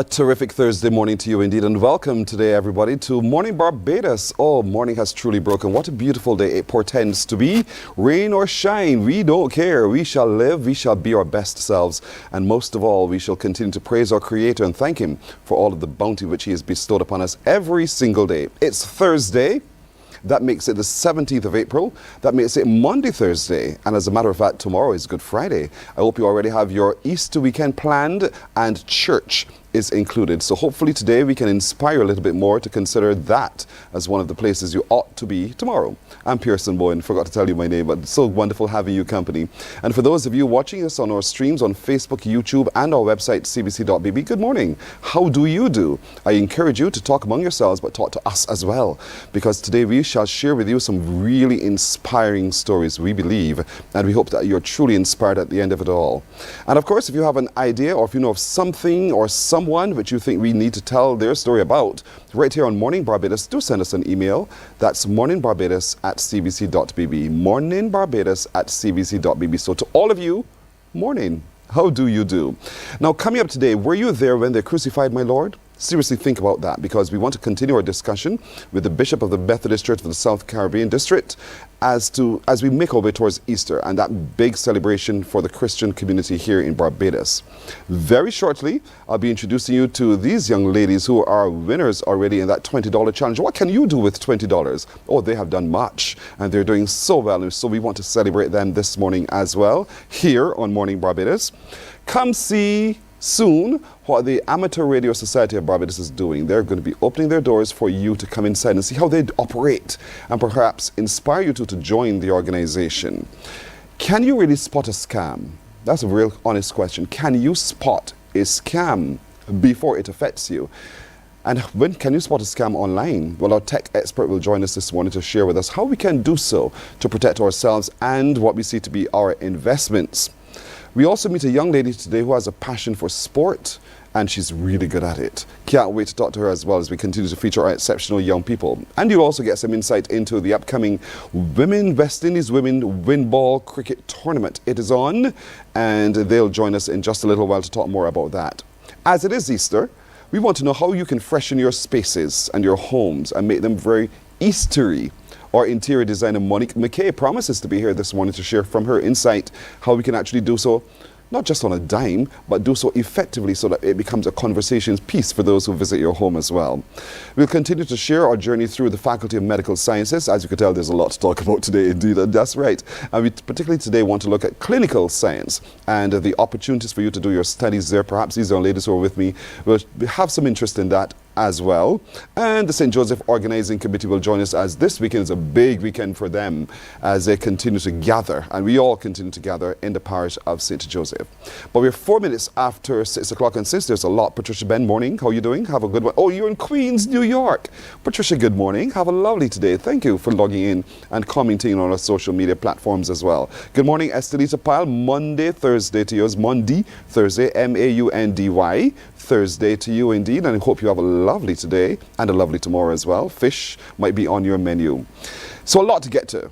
A terrific Thursday morning to you indeed, and welcome today everybody to Mornin Barbados. Oh, morning has truly broken. What a beautiful day it portends to be. Rain or shine, we don't care. We shall live, we shall be our best selves, and most of all, we shall continue to praise our Creator and thank Him for all of the bounty which He has bestowed upon us every single day. It's Thursday. That makes it the 17th of April. That makes it Monday, Thursday. And as a matter of fact, tomorrow is Good Friday. I hope you already have your Easter weekend planned and church is included. So hopefully today we can inspire a little bit more to consider that as one of the places you ought to be tomorrow. I'm Pearson Bowen, forgot to tell you my name, but it's so wonderful having you company. And for those of you watching us on our streams on Facebook, YouTube, and our website, cbc.bb, good morning. How do you do? I encourage you to talk among yourselves, but talk to us as well, because today we shall share with you some really inspiring stories, we believe, and we hope that you're truly inspired at the end of it all. And of course, if you have an idea or if you know of something or someone which you think we need to tell their story about, right here on Mornin Barbados, do send us an email. That's morninbarbados@cbc.bb. morninbarbados@cbc.bb. So to all of you, morning. How do you do? Now, coming up today, were you there when they crucified my Lord? Seriously think about that, because we want to continue our discussion with the Bishop of the Methodist Church for the South Caribbean District as we make our way towards Easter and that big celebration for the Christian community here in Barbados. Very shortly, I'll be introducing you to these young ladies who are winners already in that $20 challenge. What can you do with $20? Oh, they have done much, and they're doing so well, and so we want to celebrate them this morning as well here on Mornin Barbados. Come see soon what the Amateur Radio Society of Barbados is doing. They're going to be opening their doors for you to come inside and see how they operate and perhaps inspire you to join the organization. Can you really spot a scam? That's a real honest question. Can you spot a scam before it affects you? And when can you spot a scam online? Well, our tech expert will join us this morning to share with us how we can do so to protect ourselves and what we see to be our investments. We also meet a young lady today who has a passion for sport, and she's really good at it. Can't wait to talk to her as well as we continue to feature our exceptional young people. And you'll also get some insight into the upcoming West Indies Women Windball Cricket Tournament. It is on, and they'll join us in just a little while to talk more about that. As it is Easter, we want to know how you can freshen your spaces and your homes and make them very Eastery. Our interior designer Monique McKay promises to be here this morning to share from her insight how we can actually do so, not just on a dime, but do so effectively so that it becomes a conversation piece for those who visit your home as well. We'll continue to share our journey through the Faculty of Medical Sciences. As you can tell, there's a lot to talk about today indeed, and that's right. And we particularly today want to look at clinical science and the opportunities for you to do your studies there. Perhaps these young ladies who are with me will have some interest in that as well. And the St. Joseph Organizing Committee will join us, as this weekend is a big weekend for them as they continue to gather, and we all continue to gather in the parish of St. Joseph. But we're 4 minutes after 6 o'clock, and since there's a lot, Patricia Ben, morning. How are you doing? Have a good one. Oh, you're in Queens, New York. Patricia, good morning. Have a lovely day. Thank you for logging in and commenting on our social media platforms as well. Good morning, Estelita Pyle. Monday, Thursday to yours. Monday, Thursday, Maundy. Thursday to you indeed, and I hope you have a lovely today and a lovely tomorrow as well. Fish might be on your menu. So a lot to get to.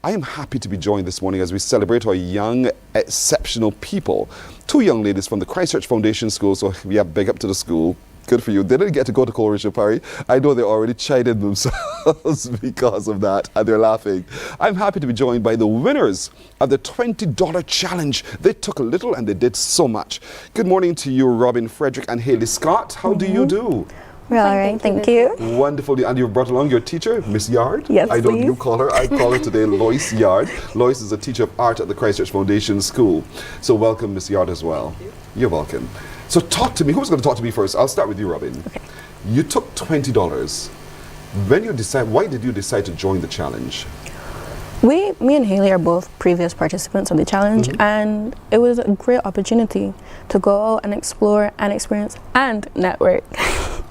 I am happy to be joined this morning as we celebrate our young, exceptional people. Two young ladies from the Christchurch Foundation School, so we have big up to the school. Good for you. They didn't get to go to Coleridge Parry. I know they're already chided themselves because of that, and they're laughing. I'm happy to be joined by the winners of the $20 challenge. They took a little and they did so much. Good morning to you, Robin Frederick and Haley Scott. How do you do? We're all right, thank you. Wonderful. And you've brought along your teacher, Miss Yard? Yes, I don't please. You call her. I call her today Lois Yard. Lois is a teacher of art at the Christchurch Foundation School. So welcome, Miss Yard, as well. Thank you. You're welcome. So talk to me. Who's going to talk to me first? I'll start with you, Robin. Okay. You took $20. Why did you decide to join the challenge? Me and Haley are both previous participants of the challenge, and it was a great opportunity to go and explore and experience and network.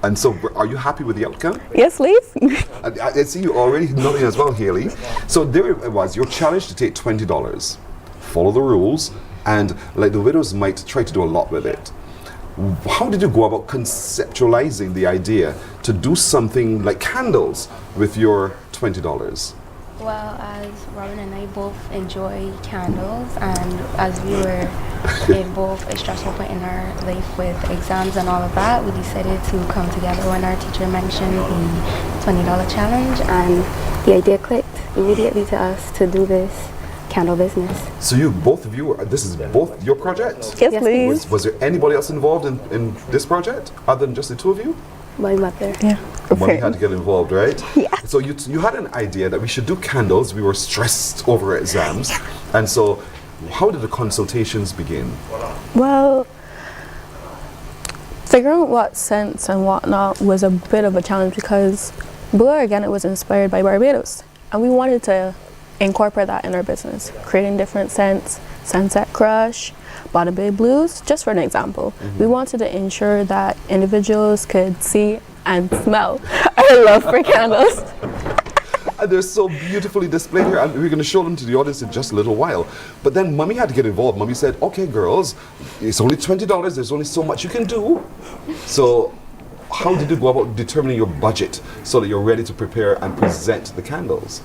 And so, are you happy with the outcome? Yes, please. I see you already nodding as well, Haley. So there it was, your challenge to take $20, follow the rules, and like the widows might try to do a lot with it. How did you go about conceptualizing the idea to do something like candles with your $20? Well, as Robin and I both enjoy candles, and as we were in both a stressful point in our life with exams and all of that, we decided to come together when our teacher mentioned the $20 challenge, and the idea clicked immediately to us to do this candle business. So both of you, this is both your project? Yes, Yes, please. Was there anybody else involved in this project other than just the two of you? My mother. Yeah. Money had to get involved, right? Yeah. So you had an idea that we should do candles. We were stressed over exams. And so how did the consultations begin? Well, figuring out what scents and whatnot was a bit of a challenge because Blue Organic was inspired by Barbados. And we wanted to incorporate that in our business, creating different scents, Sunset Crush, Bottom Bay Blues, just for an example. We wanted to ensure that individuals could see and smell our love for candles. And they're so beautifully displayed here, and we're going to show them to the audience in just a little while. But then Mummy had to get involved. Mummy said, okay, girls, it's only $20. There's only so much you can do. So how did you go about determining your budget so that you're ready to prepare and present the candles?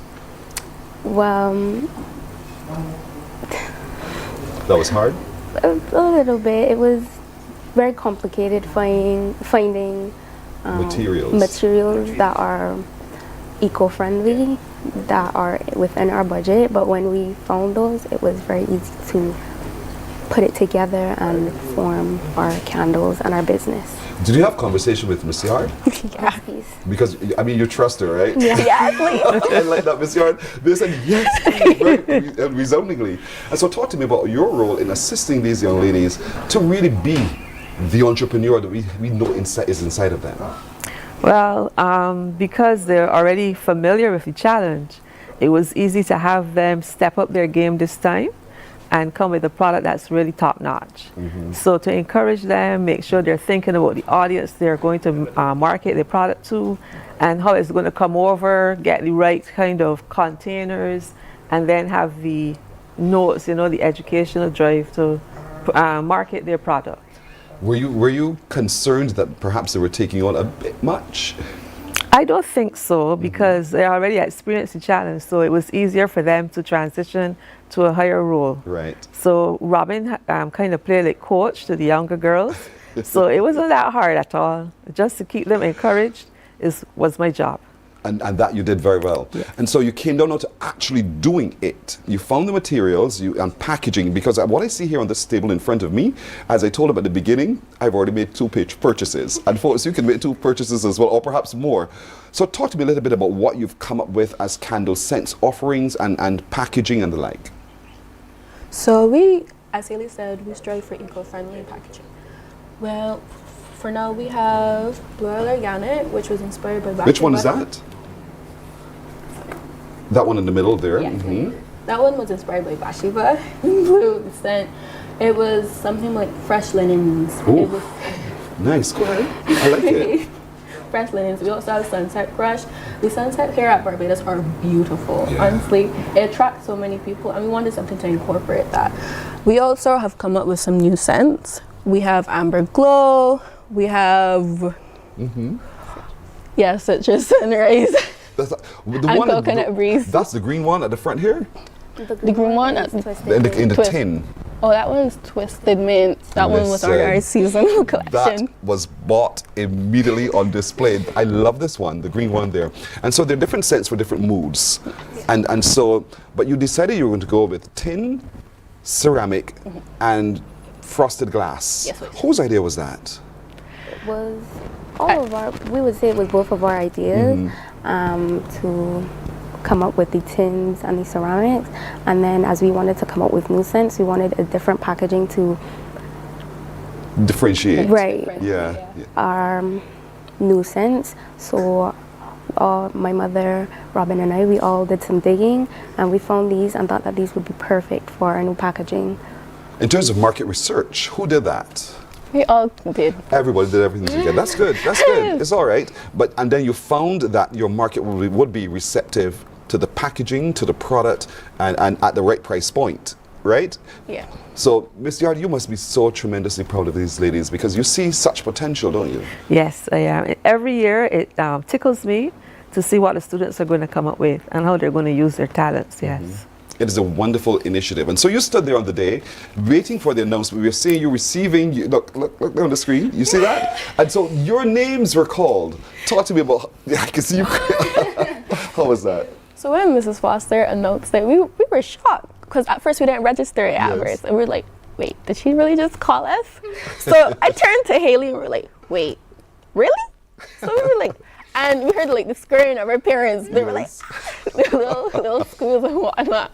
Well, That was hard? a little bit. It was very complicated finding materials that are eco-friendly, that are within our budget. But when we found those, it was very easy to put it together and form our candles and our business. Did you have conversation with Miss Yard? Yes, please. Because, I mean, you trust her, right? Yeah, please. I like that, Miss Yard. They said yes, please, very resoundingly. And so talk to me about your role in assisting these young ladies to really be the entrepreneur that we know is inside of them. Well, because they're already familiar with the challenge, it was easy to have them step up their game this time and come with a product that's really top notch. So to encourage them, make sure they're thinking about the audience they're going to market their product to and how it's going to come over, get the right kind of containers, and then have the notes, the educational drive to market their product. Were you concerned that perhaps they were taking on a bit much? I don't think so, because they already experienced the challenge, so it was easier for them to transition to a higher role. Right. So Robin kind of played like coach to the younger girls, so it wasn't that hard at all. Just to keep them encouraged was my job. And that you did very well. Yes. And so you came down now to actually doing it. You found the materials and packaging, because what I see here on this table in front of me, as I told them at the beginning, I've already made 2 purchases. And folks, you can make 2 purchases as well, or perhaps more. So talk to me a little bit about what you've come up with as candle scents, offerings, and packaging and the like. So we, as Haley said, we strive for eco-friendly packaging. Well, for now we have Blue Organic, which was inspired by Which one is that? That one in the middle there. Yeah. That one was inspired by Bathsheba Blue scent. It was something like fresh linens. Ooh. It was Nice. Go ahead. I like it. fresh linens. We also have Sunset Crush. The sunset here at Barbados are beautiful. Yeah. Honestly, it attracts so many people, and we wanted something to incorporate that. We also have come up with some new scents. We have Amber Glow. We have citrus sunrise. That's the And one coconut breeze. That's the green one at the front here? The green one is that's twisted. In the Twist. tin. Oh, that one's Twisted Mint. That one was our Listen, seasonal That collection. was bought immediately on display. I love this one, the green one there. And so there are different scents for different moods. And so, but you decided you were going to go with tin, ceramic, and frosted glass. Yes, please. Whose idea was that? It was we would say it was both of our ideas to come up with the tins and the ceramics, and then as we wanted to come up with new scents, we wanted a different packaging to Differentiate. right our new scents. So my mother, Robin, and I, we all did some digging, and we found these and thought that these would be perfect for our new packaging. In terms of market research, who did that? We all did. Everybody did everything together. That's good. That's good. It's all right. And then you found that your market would be receptive to the packaging, to the product, and at the right price point, right? Yeah. So, Miss Yard, you must be so tremendously proud of these ladies, because you see such potential, don't you? Yes, I am. Every year it tickles me to see what the students are going to come up with and how they're going to use their talents, yes. It is a wonderful initiative. And so you stood there on the day, waiting for the announcement. We were seeing you receiving, look on the screen, you see that? And so your names were called. Talk to me about, I can see you. How was that? So when Mrs. Foster announced it, we were shocked, because at first we didn't register it at first. And we were like, wait, did she really just call us? So I turned to Haley and we were like, wait, really? So we were like, and we heard like the screaming of our parents. They were like, little schools and whatnot.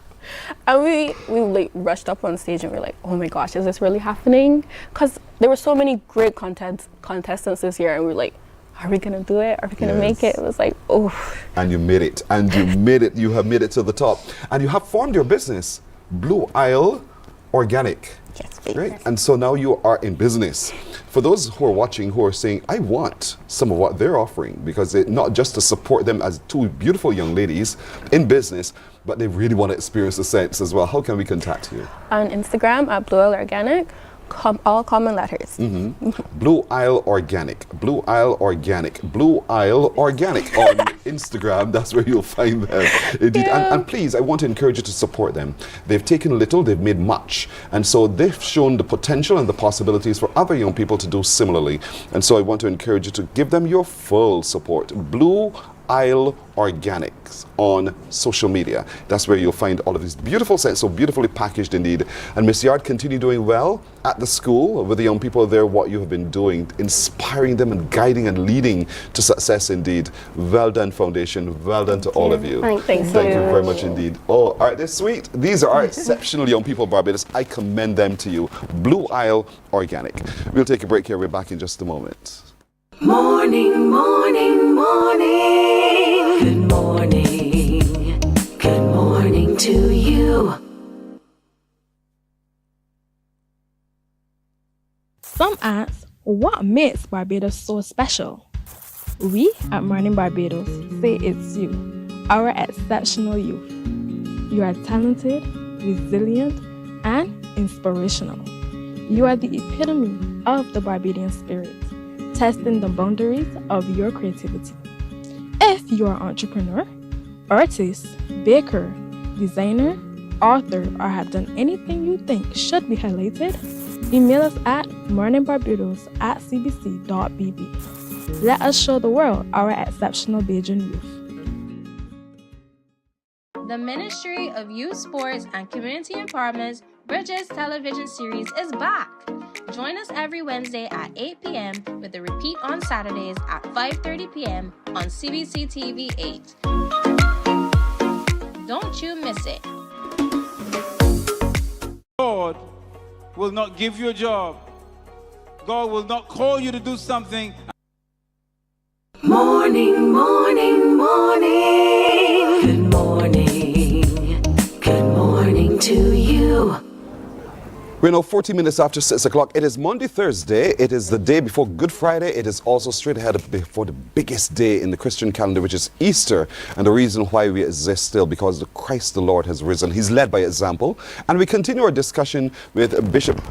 And we like rushed up on stage and we were like, oh my gosh, is this really happening? Because there were so many great contestants this year, and we were like, are we gonna do it? Are we gonna make it? It was like, oh. And you made it, and you made it. You have made it to the top, and you have formed your business, Blue Isle Organic. Yes, please. Right, and so now you are in business. For those who are watching who are saying, I want some of what they're offering, because not just to support them as two beautiful young ladies in business, but they really want to experience the scents as well. How can we contact you? On Instagram at Blue Isle Organic, all common letters. Blue Isle Organic, Blue Isle Organic, Blue Isle Organic on Instagram. That's where you'll find them. Indeed. Yeah. And please, I want to encourage you to support them. They've taken little, they've made much. And so they've shown the potential and the possibilities for other young people to do similarly. And so I want to encourage you to give them your full support. Blue Isle Organics on social media. That's where you'll find all of these beautiful scents, so beautifully packaged indeed. And Miss Yard, continue doing well at the school with the young people there, what you have been doing, inspiring them and guiding and leading to success indeed. Well done, Foundation. Well done to all of you. Thank you Very much indeed. Oh, all right, they're sweet. These are exceptional young people, Barbados. I commend them to you. Blue Isle Organic. We'll take a break here. We're back in just a moment. Morning, morning, morning. Good morning. Good morning to you. Some ask, what makes Barbados so special? We at Mornin Barbados say it's you, our exceptional youth. You are talented, resilient, and inspirational. You are the epitome of the Barbadian spirit, testing the boundaries of your creativity. If you are an entrepreneur, artist, baker, designer, author, or have done anything you think should be highlighted, email us at morninbarbados@cbc.bb. Let us show the world our exceptional Bajan youth. The Ministry of Youth, Sports, and Community Empowerment's Bridges television series is back. Join us every Wednesday at 8 p.m. with a repeat on Saturdays at 5:30 p.m. on CBC TV 8. Don't you miss it. God will not give you a job. God will not call you to do something. Morning, morning, morning. Good morning. Good morning to you. We're now 40 minutes after 6 o'clock. It is Monday, Thursday. It is the day before Good Friday. It is also straight ahead before the biggest day in the Christian calendar, which is Easter. And the reason why we exist still, because the Christ the Lord has risen. He's led by example. And we continue our discussion with Bishop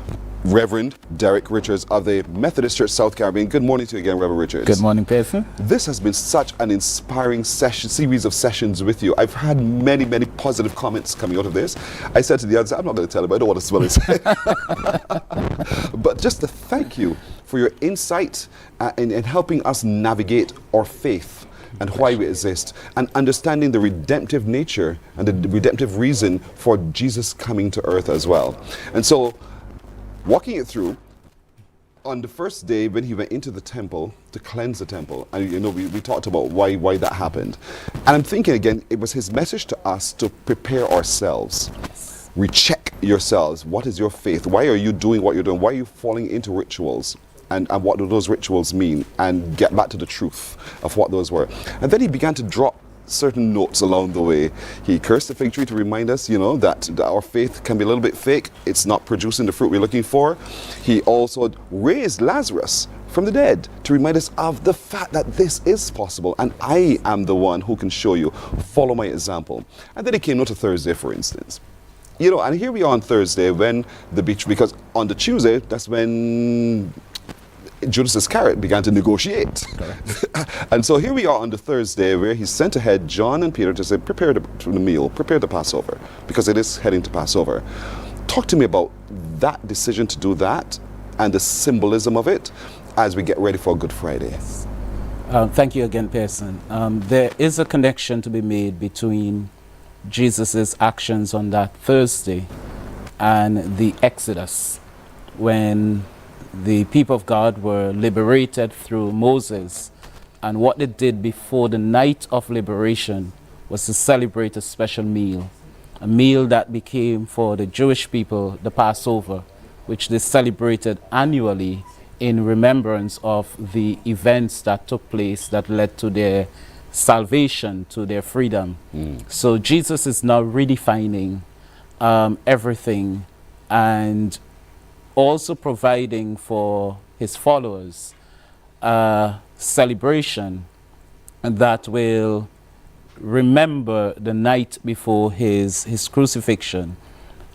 Reverend Derek Richards of the Methodist Church South Caribbean. Good morning to you again, Reverend Richards. Good morning, Pearson. This has been such an inspiring series of sessions with you. I've had many, many positive comments coming out of this. I said to the others, I'm not going to tell him, I don't want to smell it. But just to thank you for your insight in helping us navigate our faith and why we exist, and understanding the redemptive nature and the redemptive reason for Jesus coming to earth as well. And so, walking it through, on the first day when he went into the temple to cleanse the temple, and we talked about why that happened. And I'm thinking again, it was his message to us to prepare ourselves. Recheck yourselves. What is your faith? Why are you doing what you're doing? Why are you falling into rituals? And what do those rituals mean? And get back to the truth of what those were. And then he began to drop certain notes along the way. He cursed the fig tree to remind us, that our faith can be a little bit fake. It's not producing the fruit we're looking for. He also raised Lazarus from the dead to remind us of the fact that this is possible, and I am the one who can show you. Follow my example. And then he came to Thursday, for instance. And here we are on Thursday when the beach, because on the Tuesday, that's when Judas Iscariot began to negotiate. And so here we are on the Thursday where he sent ahead John and Peter to say, prepare the meal, prepare the Passover, because it is heading to Passover. Talk to me about that decision to do that and the symbolism of it as we get ready for Good Friday. Yes. Thank you again, Pearson. There is a connection to be made between Jesus' actions on that Thursday and the Exodus, when the people of God were liberated through Moses. And what they did before the night of liberation was to celebrate a special meal, a meal that became for the Jewish people the Passover, which they celebrated annually in remembrance of the events that took place that led to their salvation, to their freedom. So Jesus is now redefining everything and also providing for his followers a celebration that will remember the night before his crucifixion,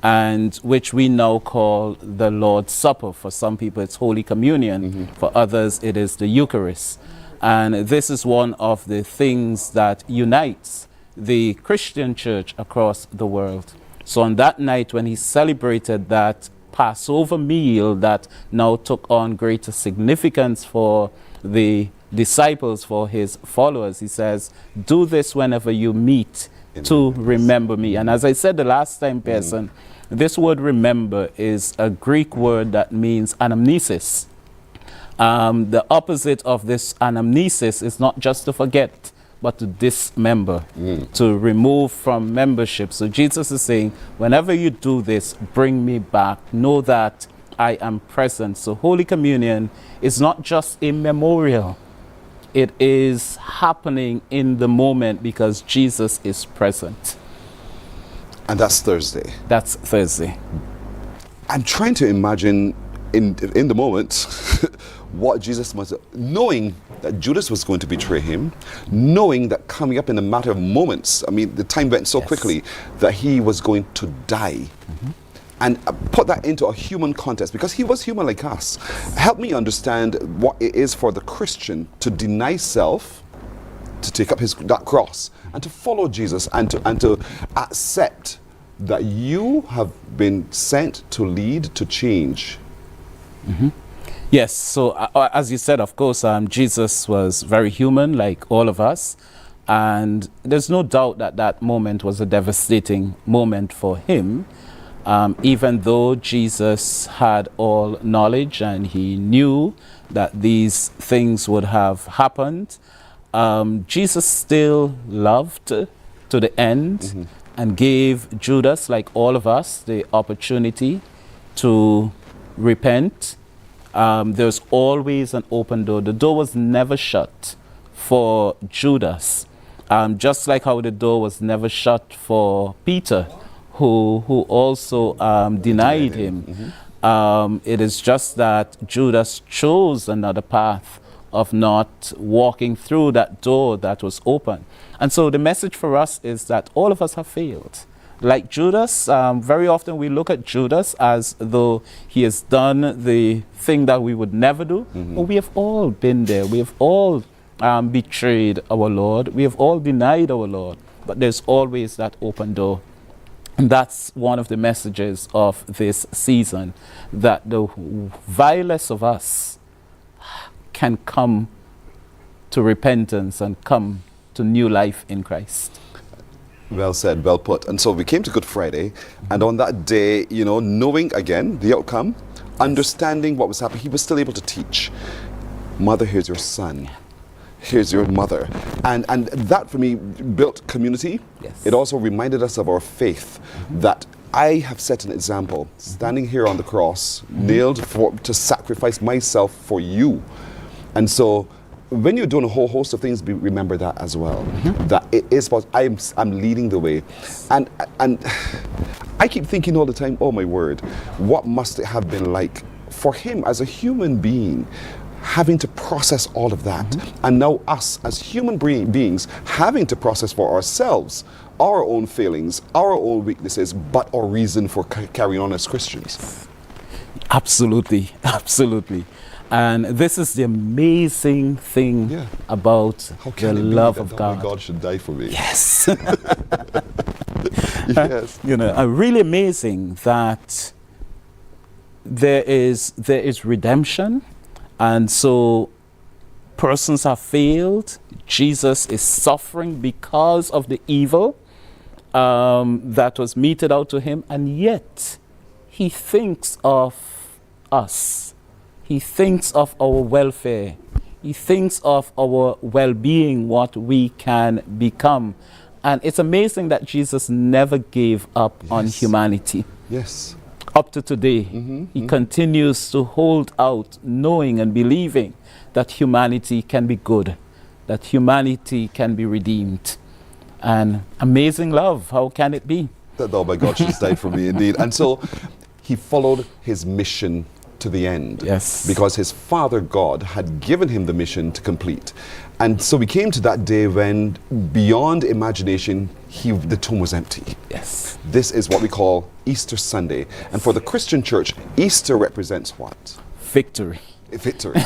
and which we now call the Lord's Supper. For some people it's Holy Communion, for others it is the Eucharist. And this is one of the things that unites the Christian church across the world. So on that night, when he celebrated that Passover meal that now took on greater significance for the disciples, for his followers, he says, do this whenever you meet to remember me. And as I said the last time, Pearson, this word remember is a Greek word that means anamnesis. The opposite of this anamnesis is not just to forget, but to dismember, to remove from membership. So Jesus is saying, whenever you do this, bring me back. Know that I am present. So Holy Communion is not just a memorial. It is happening in the moment because Jesus is present. And that's Thursday. That's Thursday. I'm trying to imagine in the moment what Jesus must have, knowing that Judas was going to betray him, knowing that coming up in a matter of moments, I mean, the time went so quickly, that he was going to die. And put that into a human context, because he was human like us. Help me understand what it is for the Christian to deny self, to take up that cross, and to follow Jesus, and to accept that you have been sent to lead, to change. Yes, so as you said, of course, Jesus was very human like all of us. And there's no doubt that that moment was a devastating moment for him. Even though Jesus had all knowledge and he knew that these things would have happened, Jesus still loved to the end and gave Judas, like all of us, the opportunity to repent. There's always an open door. The door was never shut for Judas, just like how the door was never shut for Peter, who also denied him. It is just that Judas chose another path of not walking through that door that was open. And so the message for us is that all of us have failed. Like Judas, very often we look at Judas as though he has done the thing that we would never do. But we have all been there. We have all betrayed our Lord. We have all denied our Lord. But there's always that open door. And that's one of the messages of this season, that the vilest of us can come to repentance and come to new life in Christ. Well said, well put. And so we came to Good Friday, and on that day, you know, knowing again the outcome, understanding what was happening, he was still able to teach. Mother, here's your son. Here's your mother. And that for me built community. Yes. It also reminded us of our faith, that I have set an example, standing here on the cross, nailed to sacrifice myself for you. And so when you're doing a whole host of things, remember that as well. That it is about, I'm leading the way. And I keep thinking all the time, oh my word, what must it have been like for him as a human being, having to process all of that, and now us as human beings having to process for ourselves our own failings, our own weaknesses, but our reason for carrying on as Christians. Absolutely, absolutely. And this is the amazing thing about the love of God. My God should die for me. Yes. Yes. Really amazing that there is redemption, and so persons have failed. Jesus is suffering because of the evil that was meted out to him, and yet he thinks of us. He thinks of our welfare. He thinks of our well-being, what we can become. And it's amazing that Jesus never gave up on humanity. Yes. Up to today, he continues to hold out, knowing and believing that humanity can be good, that humanity can be redeemed. And amazing love, how can it be? That, oh my God, she's died for me indeed. And so he followed his mission to the end. Yes. Because his Father God had given him the mission to complete. And so we came to that day when, beyond imagination, the tomb was empty. Yes. This is what we call Easter Sunday. And for the Christian church, Easter represents what? Victory. Victory.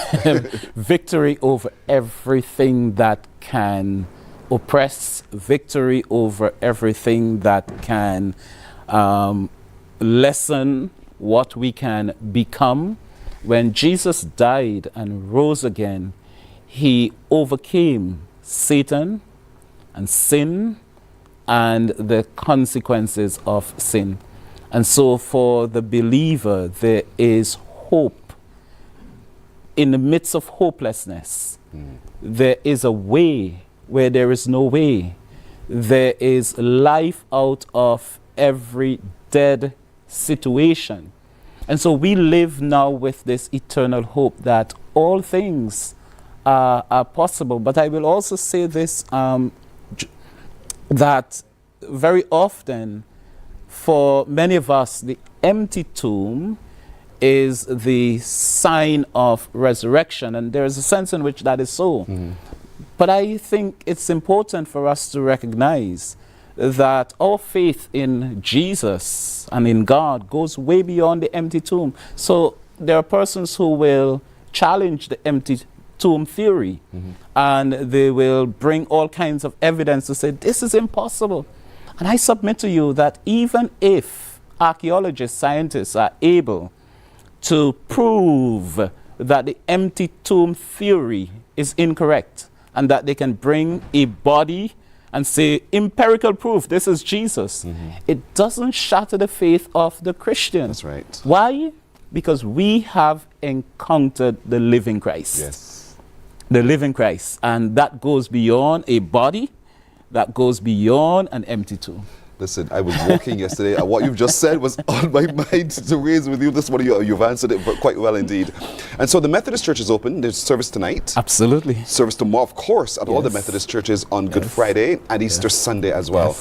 Victory over everything that can oppress, victory over everything that can lessen what we can become. When Jesus died and rose again, he overcame Satan and sin and the consequences of sin. And so for the believer, there is hope. In the midst of hopelessness, there is a way where there is no way. There is life out of every dead situation. And so we live now with this eternal hope that all things are possible. But I will also say this, that very often for many of us, the empty tomb is the sign of resurrection, and there is a sense in which that is so. But I think it's important for us to recognize that our faith in Jesus and in God goes way beyond the empty tomb. So there are persons who will challenge the empty tomb theory, and they will bring all kinds of evidence to say this is impossible. And I submit to you that even if archaeologists, scientists are able to prove that the empty tomb theory is incorrect, and that they can bring a body and say empirical proof, this is Jesus, it doesn't shatter the faith of the Christian. That's right. Why? Because we have encountered the living Christ. Yes. The living Christ. And that goes beyond a body, that goes beyond an empty tomb. Listen, I was walking yesterday, and what you've just said was on my mind to raise with you. This one, you've answered it quite well indeed. And so the Methodist Church is open. There's service tonight. Absolutely. Service tomorrow, of course, at all the Methodist churches on Good Friday and Easter Sunday as well.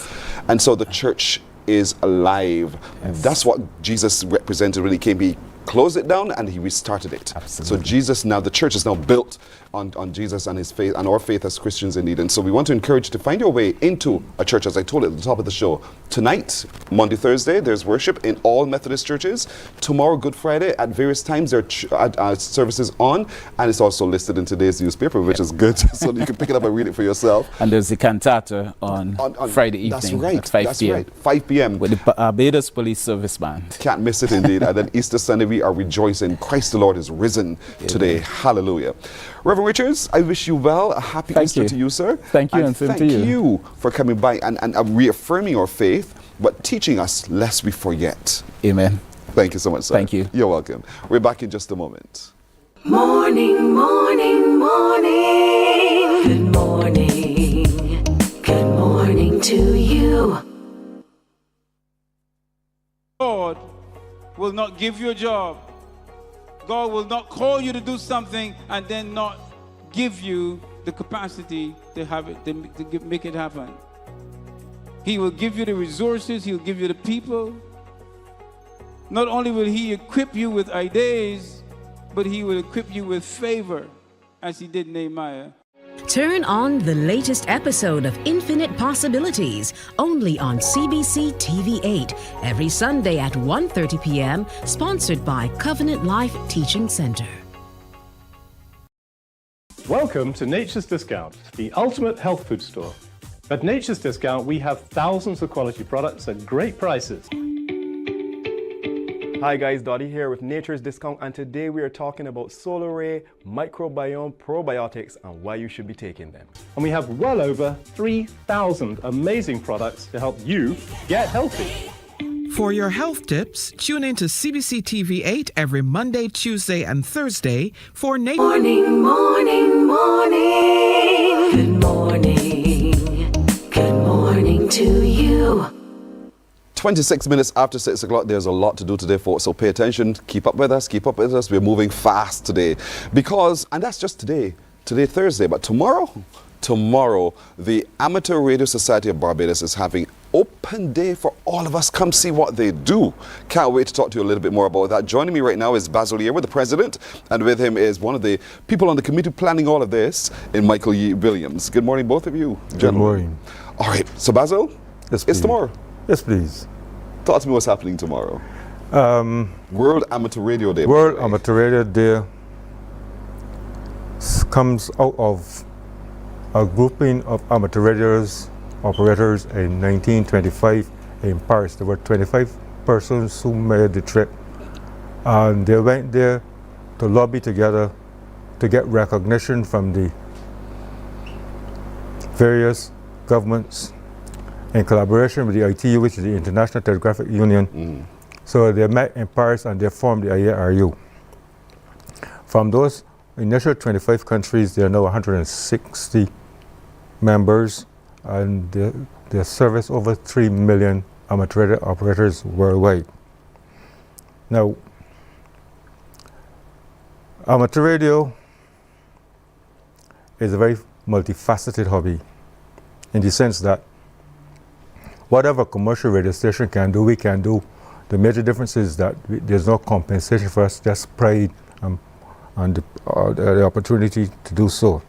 And so the church is alive. That's what Jesus represented when he came. He closed it down and he restarted it. Absolutely. So Jesus now, the church is now built on Jesus and his faith and our faith as Christians indeed. And so we want to encourage you to find your way into a church, as I told you at the top of the show. Tonight, Monday, Thursday, there's worship in all Methodist churches. Tomorrow, Good Friday, at various times, there are services on, and it's also listed in today's newspaper, which is good, so you can pick it up and read it for yourself. And there's the cantata on Friday evening that's right, at 5 p.m. Right, 5 p.m. with the Barbados Police Service Band. Can't miss it indeed. And then Easter Sunday, we are rejoicing. Christ the Lord is risen today. Hallelujah. Reverend Richards, I wish you well. A happy Easter to you, sir. Thank you, and same to you. Thank you for coming by and reaffirming our faith, but teaching us lest we forget. Amen. Thank you so much, sir. Thank you. You're welcome. We're back in just a moment. Morning, morning, morning. Good morning. Good morning to you. God will not give you a job. God will not call you to do something and then not give you the capacity to have it, to make it happen. He will give you the resources. He'll give you the people. Not only will he equip you with ideas, but he will equip you with favor, as he did Nehemiah. Turn on the latest episode of Infinite Possibilities, only on CBC TV8, every Sunday at 1:30 p.m., sponsored by Covenant Life Teaching Center. Welcome to Nature's Discount, the ultimate health food store. At Nature's Discount, we have thousands of quality products at great prices. Hi guys, Dottie here with Nature's Discount, and today we are talking about solar ray, microbiome, probiotics, and why you should be taking them. And we have well over 3,000 amazing products to help you get healthy. For your health tips, tune in to CBC TV 8 every Monday, Tuesday, and Thursday for Morning, morning, morning. Good morning. Good morning to you. 26 minutes after 6 o'clock, there's a lot to do today, folks, so pay attention, keep up with us, we're moving fast today. Because, and that's just today Thursday, but tomorrow, the Amateur Radio Society of Barbados is having open day for all of us. Come see what they do. Can't wait to talk to you a little bit more about that. Joining me right now is Basil Yearwood, the president, and with him is one of the people on the committee planning all of this, in Michael Williams. Good morning, both of you, gentlemen. Good morning. All right, so Basil, yes, it's tomorrow. Yes, please. Talk to me what's happening tomorrow. World Amateur Radio Day. World Amateur Radio Day comes out of a grouping of amateur radio operators in 1925 in Paris. There were 25 persons who made the trip, and they went there to lobby together to get recognition from the various governments in collaboration with the ITU, which is the International Telegraphic Union. So they met in Paris and they formed the IARU. From those initial 25 countries, there are now 160 members, and they service over 3 million amateur radio operators worldwide. Now, amateur radio is a very multifaceted hobby in the sense that whatever commercial radio station can do, we can do. The major difference is that there's no compensation for us, just pride and the opportunity to do so.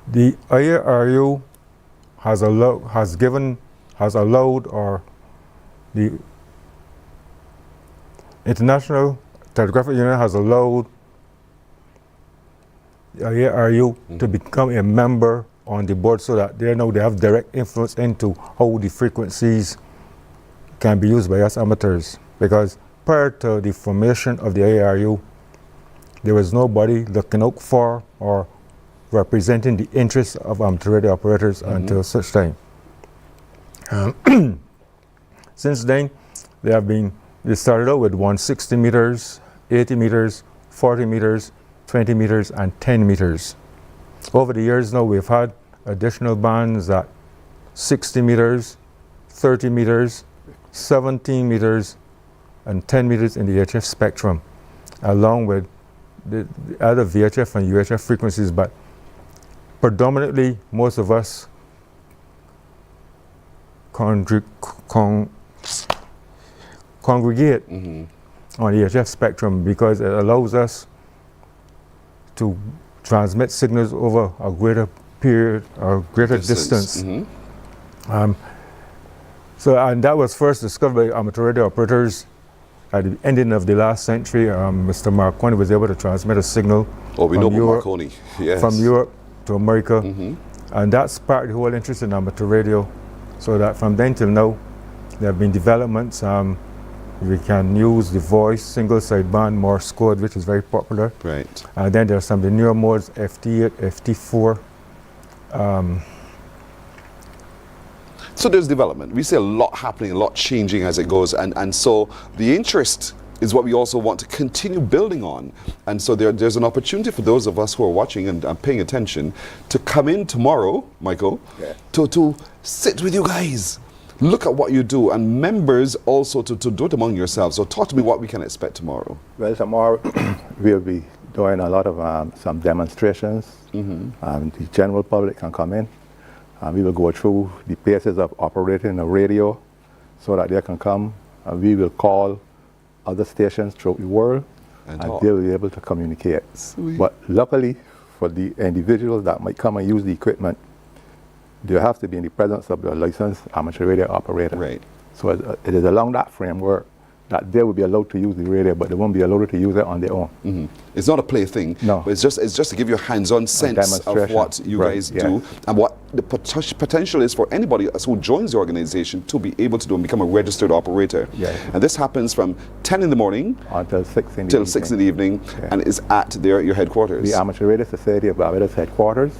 The IARU has allowed, or the International Telegraphic Union has allowed the IARU to become a member on the board, so that they have direct influence into how the frequencies can be used by us amateurs. Because prior to the formation of the IARU, there was nobody looking out for or representing the interests of amateur radio operators until such time. Since then, they started out with 160 meters, 80 meters, 40 meters, 20 meters, and 10 meters. Over the years now, we've had additional bands at 60 meters, 30 meters, 17 meters, and 10 meters in the HF spectrum, along with the other VHF and UHF frequencies. But predominantly, most of us congregate on the HF spectrum because it allows us to transmit signals over a greater period or greater distance. And that was first discovered by amateur radio operators at the ending of the last century. Mr. Marconi was able to transmit a signal from Europe to America, and that sparked the whole interest in amateur radio. So that from then till now, there have been developments. We can use the voice single sideband Morse code, which is very popular. Right. And then there's some of the newer modes, FT8, FT4. So there's development. We see a lot happening, a lot changing as it goes, and so the interest is what we also want to continue building on. And so there's an opportunity for those of us who are watching and paying attention to come in tomorrow, Michael, to sit with you guys. Look at what you do, and members also to do it among yourselves. So talk to me what we can expect tomorrow. Well, tomorrow we'll be doing a lot of some demonstrations. The general public can come in. We will go through the paces of operating a radio so that they can come, and we will call other stations throughout the world, and they will be able to communicate. Sweet. But luckily for the individuals that might come and use the equipment, they have to be in the presence of the licensed amateur radio operator. Right. So it is along that framework that they will be allowed to use the radio, but they won't be allowed to use it on their own. It's not a plaything. No. But it's just to give you a hands-on sense of what you guys do and what the potential is for anybody who joins the organization to be able to do and become a registered operator. Yes. And this happens from 10 in the morning until 6 in the till evening. 6 in the evening, and is at your headquarters. The Amateur Radio Society of Barbados headquarters.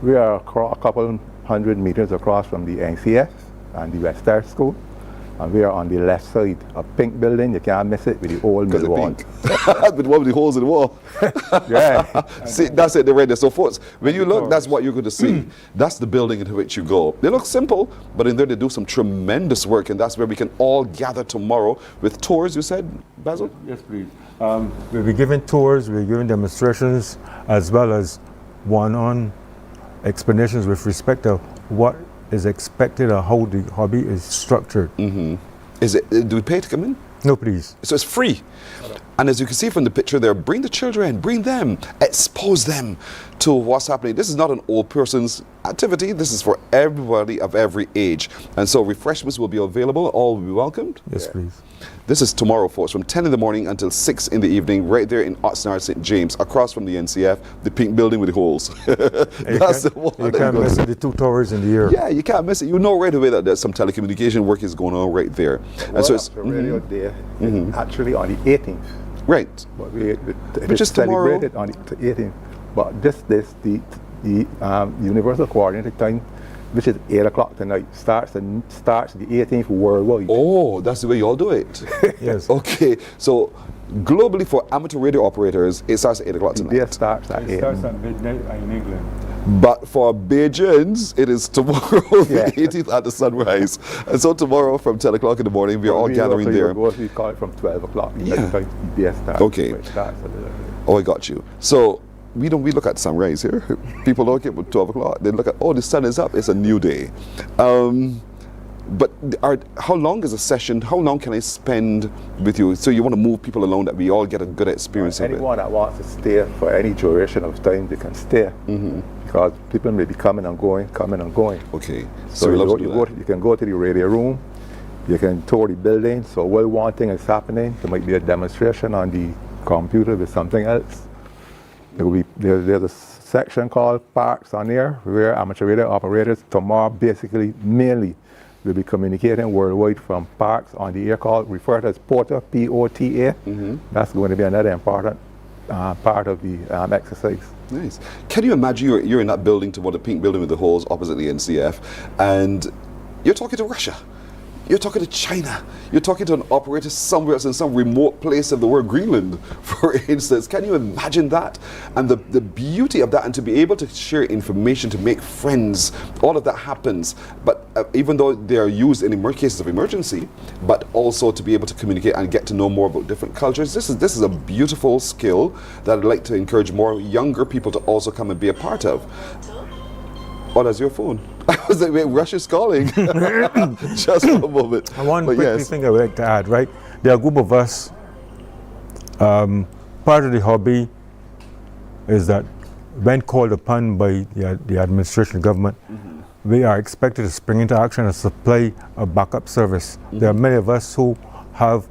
We are a couple hundred meters across from the NCF and the West Star School. And we are on the left side, a pink building. You can't miss it with the old mill wall. With one of the holes in the wall. Yeah. See, that's it, the radio. So folks, when you look, that's what you're going to see. That's the building into which you go. They look simple, but in there they do some tremendous work, and that's where we can all gather tomorrow with tours, you said, Basil? Yes, please. We'll be giving tours, we'll be giving demonstrations, as well as one-on explanations with respect to what is expected or how the hobby is structured. Is it? Do we pay to come in? No, please. So it's free. And as you can see from the picture there, bring the children, bring them, expose them to what's happening. This is not an old person's activity. This is for everybody of every age. And so refreshments will be available. All will be welcomed. Yes, please. This is tomorrow, folks, from 10 in the morning until 6 in the evening, right there in Oxnard, St. James, across from the NCF, the pink building with the holes. That's the one. You can't miss the 2 towers in the air. Yeah, you can't miss it. You know right away that there's some telecommunication work is going on right there. And so it's radio day is actually on the 18th. Right. But Which is tomorrow. Celebrated on the 18th. But the Universal Coordinated Time, which is 8 o'clock tonight, starts the 18th worldwide. Oh, that's the way you all do it. Yes. Okay, so globally for amateur radio operators, it starts at 8 o'clock tonight. It starts at 8. It starts at midnight in England. But for Bajans, it is tomorrow, the 18th at the sunrise. And so tomorrow from 10 o'clock in the morning, we are all gathering there. We call it from 12 o'clock. Okay. Oh, I got you. So we look at sunrise here. People look at 12 o'clock. They look at, oh, the sun is up. It's a new day. But how long is a session? How long can I spend with you? So you want to move people along that we all get a good experience of it? Anyone that wants to stay for any duration of time, they can stay. Because people may be coming and going. Okay. So you can go to the radio room. You can tour the building. So while one thing is happening, there might be a demonstration on the computer with something else. There's a section called Parks on there, where amateur radio operators tomorrow basically mainly will be communicating worldwide from parks on the air called referred to as POTA, P-O-T-A. That's going to be another important part of the exercise. Nice. Can you imagine you're in that building, the pink building with the holes opposite the NCF, and you're talking to Russia. You're talking to China. You're talking to an operator somewhere else in some remote place of the world, Greenland, for instance. Can you imagine that? And the beauty of that, and to be able to share information, to make friends, all of that happens. But even though they are used in cases of emergency, but also to be able to communicate and get to know more about different cultures. This is a beautiful skill that I'd like to encourage more younger people to also come and be a part of. Oh, that's your phone. I was like, wait, Russia's calling. Just for a moment. And one quick thing I would like to add, right? There are a group of us, part of the hobby is that when called upon by the administration government, we are expected to spring into action and supply a backup service. There are many of us who have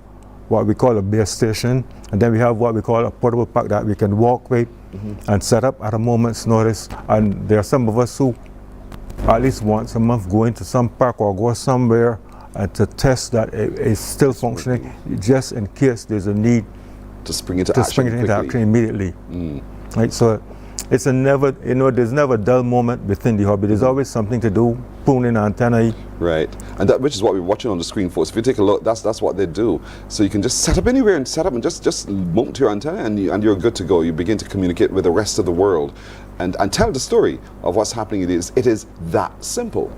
what we call a base station, and then we have what we call a portable pack that we can walk with and set up at a moment's notice. And there are some of us who at least once a month go into some park or go somewhere to test that it is still functioning, just in case there's a need to spring into action immediately. Right, so it's there's never a dull moment within the hobby. There's always something to do, pruning antennae. Right, and which is what we're watching on the screen, folks. If you take a look, that's what they do. So you can just set up anywhere and just mount your antenna, and you're good to go. You begin to communicate with the rest of the world, and tell the story of what's happening. It is that simple.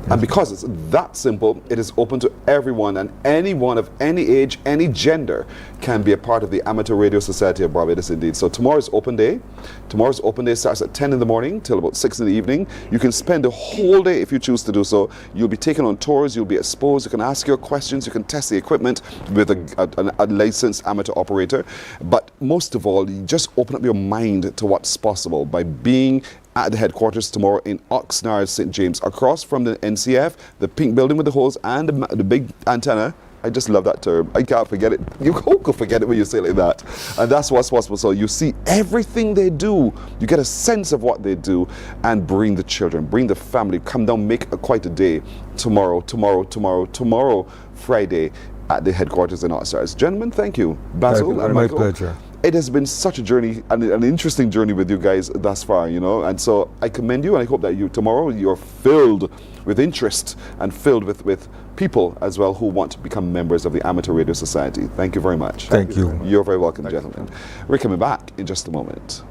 And because it's that simple, it is open to everyone, and anyone of any age, any gender can be a part of the Amateur Radio Society of Barbados indeed. So tomorrow's open day. Tomorrow's open day starts at 10 in the morning till about 6 in the evening. You can spend the whole day if you choose to do so. You'll be taken on tours, you'll be exposed, you can ask your questions, you can test the equipment with a licensed amateur operator. But most of all, you just open up your mind to what's possible by being at the headquarters tomorrow in Oxnard, St. James, across from the NCF, the pink building with the holes and the big antenna. I just love that term. I can't forget it. You could forget it when you say it like that. And that's what's possible. So you see everything they do. You get a sense of what they do, and bring the children, bring the family, come down, make quite a day. Tomorrow, Friday, at the headquarters in Outstars. Gentlemen, thank you. Basil and my Michael. pleasure. It has been such a journey, an interesting journey with you guys thus far, you know, and so I commend you, and I hope that tomorrow you're filled with interest and filled with people as well who want to become members of the Amateur Radio Society. Thank you very much. Thank you. You're very welcome, gentlemen. We're coming back in just a moment.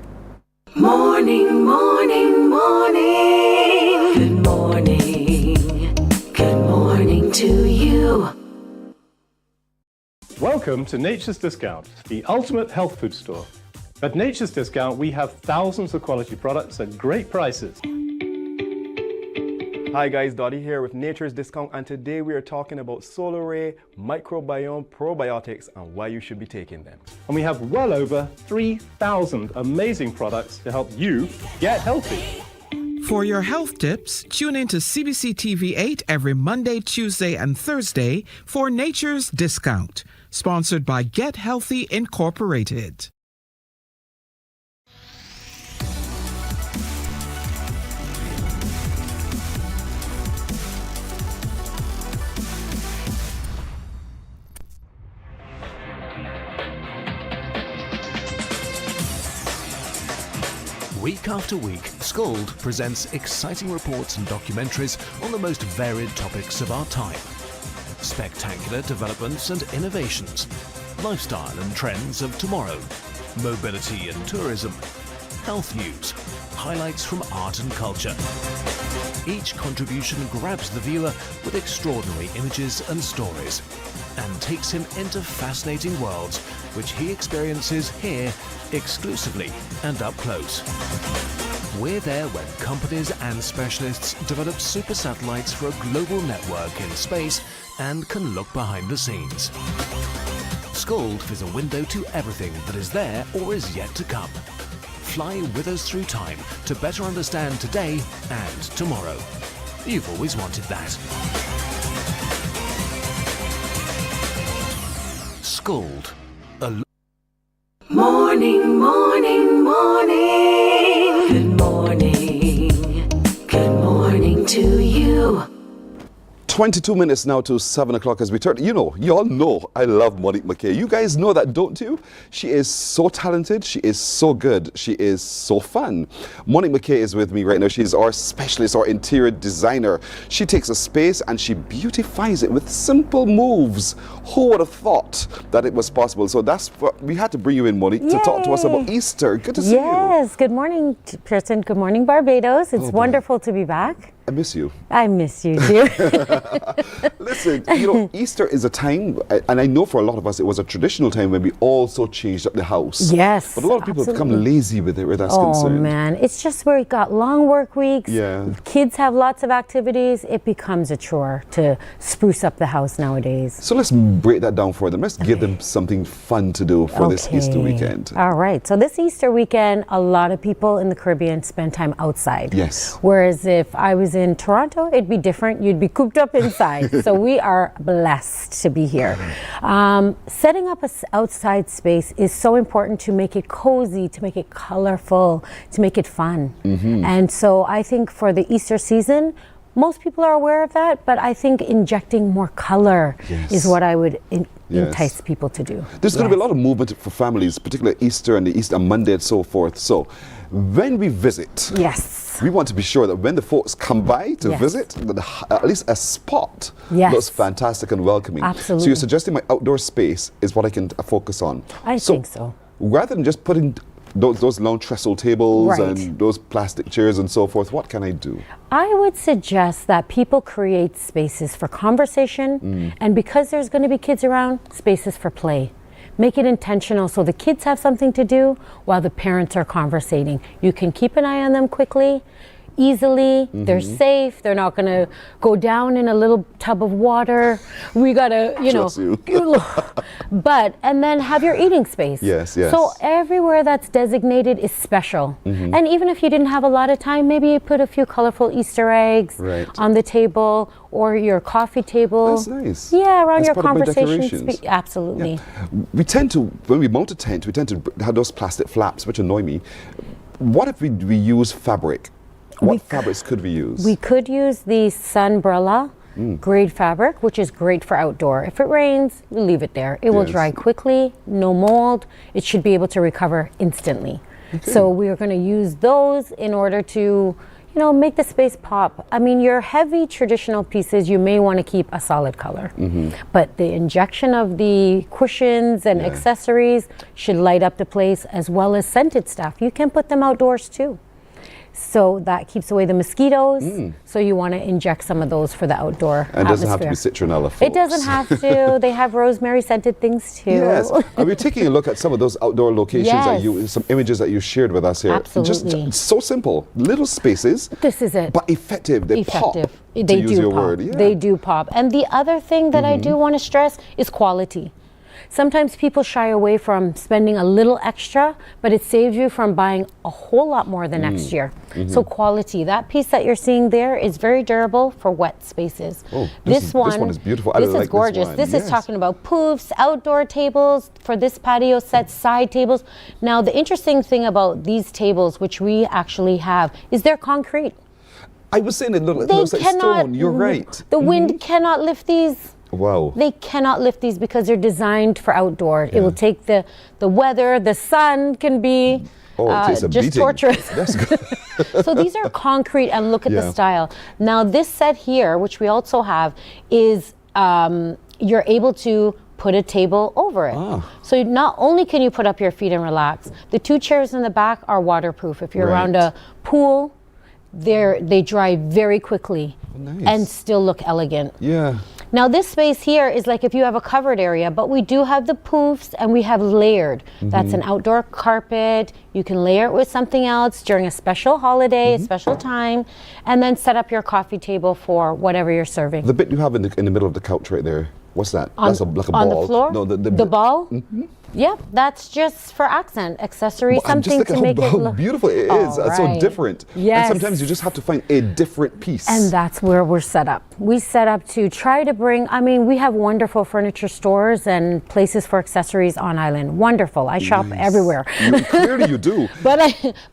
Morning, morning, morning. Good morning. Good morning to you. Welcome to Nature's Discount, the ultimate health food store. At Nature's Discount, we have thousands of quality products at great prices. Hi guys, Dottie here with Nature's Discount, and today we are talking about solar ray, microbiome, probiotics, and why you should be taking them. And we have well over 3,000 amazing products to help you get healthy. For your health tips, tune in to CBC TV 8 every Monday, Tuesday, and Thursday for Nature's Discount, sponsored by Get Healthy Incorporated. Week after week, Scald presents exciting reports and documentaries on the most varied topics of our time. Spectacular developments and innovations, lifestyle and trends of tomorrow, mobility and tourism, health news, highlights from art and culture. Each contribution grabs the viewer with extraordinary images and stories, and takes him into fascinating worlds which he experiences here exclusively and up close. We're there when companies and specialists develop super satellites for a global network in space and can look behind the scenes. Scald is a window to everything that is there or is yet to come. Fly with us through time to better understand today and tomorrow. You've always wanted that. Scald. Morning, morning, morning. Good morning. Good morning to you. 22 minutes now to 7 o'clock as we turn. You all know I love Monique McKay. You guys know that, don't you? She is so talented. She is so good. She is so fun. Monique McKay is with me right now. She's our specialist, our interior designer. She takes a space and she beautifies it with simple moves. Who would have thought that it was possible? So that's what we had to bring you in, Monique, to talk to us about Easter. Good to see you. Yes. Good morning, Pearson. Good morning, Barbados. It's wonderful to be back. I miss you. I miss you too. Listen, Easter is a time, and I know for a lot of us, it was a traditional time when we also changed up the house. Yes. But a lot of people have become lazy with it, where that's concerned. Oh man, it's just where we got long work weeks. Yeah. Kids have lots of activities. It becomes a chore to spruce up the house nowadays. So let's break that down for them. Let's give them something fun to do for this Easter weekend. All right. So this Easter weekend, a lot of people in the Caribbean spend time outside. Yes. Whereas if I was in Toronto, it'd be different. You'd be cooped up inside. So we are blessed to be here. Setting up an outside space is so important to make it cozy, to make it colorful, to make it fun. And so I think for the Easter season, most people are aware of that, but I think injecting more color is what I would entice people to do. There's going to be a lot of movement for families, particularly Easter and the Easter Monday and so forth. So when we visit, we want to be sure that when the folks come by to visit, that at least a spot looks fantastic and welcoming. Absolutely. So you're suggesting my outdoor space is what I can focus on. I think so. Rather than just putting those long trestle tables and those plastic chairs and so forth, what can I do? I would suggest that people create spaces for conversation, and because there's going to be kids around, spaces for play. Make it intentional so the kids have something to do while the parents are conversating. You can keep an eye on them quickly. easily. They're safe. They're not going to go down in a little tub of water. We got to, and then have your eating space. Yes, yes. So everywhere that's designated is special. And even if you didn't have a lot of time, maybe you put a few colorful Easter eggs on the table or your coffee table. That's nice. Yeah, around That's your part of my conversation. decorations. Absolutely. Yeah. We tend to, when we mount a tent, we tend to have those plastic flaps, which annoy me. What if we use fabric? What fabrics could we use? We could use the Sunbrella grade fabric, which is great for outdoor. If it rains, we leave it there. It will dry quickly, no mold. It should be able to recover instantly. Okay. So we are going to use those in order to, make the space pop. I mean, your heavy traditional pieces, you may want to keep a solid color. But the injection of the cushions and accessories should light up the place, as well as scented stuff. You can put them outdoors too. So that keeps away the mosquitoes. So you want to inject some of those for the outdoor atmosphere. And it doesn't have to be citronella, folks. It doesn't have to. They have rosemary scented things too. Yes. And we're taking a look at some of those outdoor locations some images that you shared with us here. Absolutely. Just so simple. Little spaces. This is it. But effective. They pop. They to use do your pop. word. Yeah. They do pop. And the other thing that I do want to stress is quality. Sometimes people shy away from spending a little extra, but it saves you from buying a whole lot more the next year. So quality, that piece that you're seeing there is very durable for wet spaces. Oh, this one is beautiful. This is gorgeous. This is talking about poofs, outdoor tables for this patio set, side tables. Now, the interesting thing about these tables, which we actually have, is they're concrete. I was saying it looks like stone. You're right. The wind cannot lift these. Wow. They cannot lift these because they're designed for outdoor. It will take the weather, the sun can be just torturous. That's good. So these are concrete, and look at the style. Now this set here, which we also have, is you're able to put a table over it. So not only can you put up your feet and relax, the two chairs in the back are waterproof. If you're around a pool, they dry very quickly and still look elegant. Yeah. Now this space here is like if you have a covered area, but we do have the poofs and we have layered. That's an outdoor carpet. You can layer it with something else during a special holiday, a special time, and then set up your coffee table for whatever you're serving. The bit you have in the middle of the couch right there, what's that? That's like a ball. On the floor? No, the ball? Yep, that's just for accent, accessory, something to make it look beautiful it is. It's so different. Yes. And sometimes you just have to find a different piece. And that's where we're set up. We set up to try to bring, we have wonderful furniture stores and places for accessories on island. Wonderful. I shop everywhere. Clearly you do. But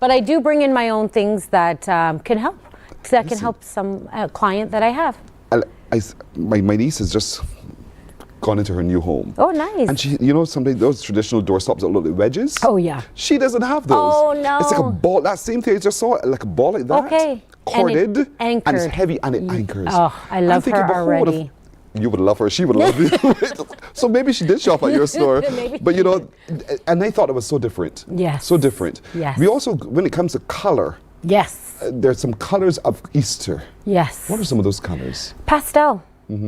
I do bring in my own things that can help. That can help some client that I have. My niece has just gone into her new home. Oh, nice. And she, something, those traditional doorstops that look like wedges. Oh, yeah. She doesn't have those. Oh, no. It's like a ball. That same thing I just saw, like a ball like that. Okay. Corded. And anchored. And it's heavy and it anchors. Oh, I love her already. You would love her. She would love you. So maybe she did shop at your store. But and I thought it was so different. Yes. So different. Yes. We also, when it comes to color. Yes. There's some colors of Easter. Yes. What are some of those colors? Pastel.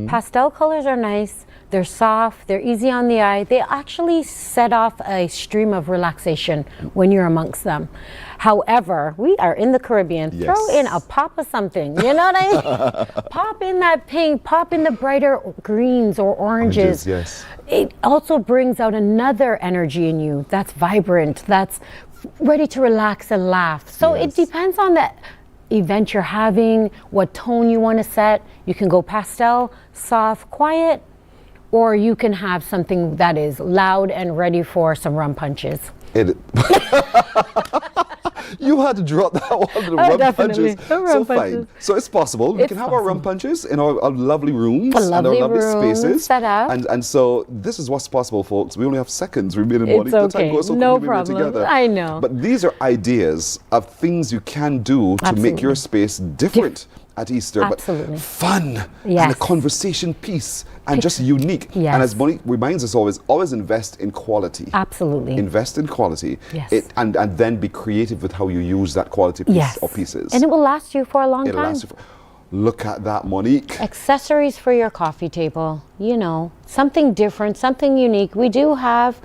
Pastel colors are nice. They're soft, they're easy on the eye. They actually set off a stream of relaxation when you're amongst them. However, we are in the Caribbean. Yes. Throw in a pop of something, you know what I mean? Pop in that pink, pop in the brighter greens or oranges. Yes. It also brings out another energy in you that's vibrant, that's ready to relax and laugh. So it depends on the event you're having, what tone you want to set. You can go pastel, soft, quiet, or you can have something that is loud and ready for some rum punches. You had to drop that one. The rum punches. So fine. So it's possible. We can have our rum punches in our lovely rooms and our lovely spaces. Set up. And so this is what's possible, folks. We only have seconds remaining. It's okay. The time goes so No quickly problem. together. I know. But these are ideas of things you can do to make your space different at Easter, Absolutely. but fun and a conversation piece and just unique. Yes. And as Monique reminds us always invest in quality. Absolutely. Invest in quality. Yes. And then be creative with how you use that quality piece or pieces. And it will last you for a long It'll time. last you for, look at that, Monique. Accessories for your coffee table, something different, something unique. We do have.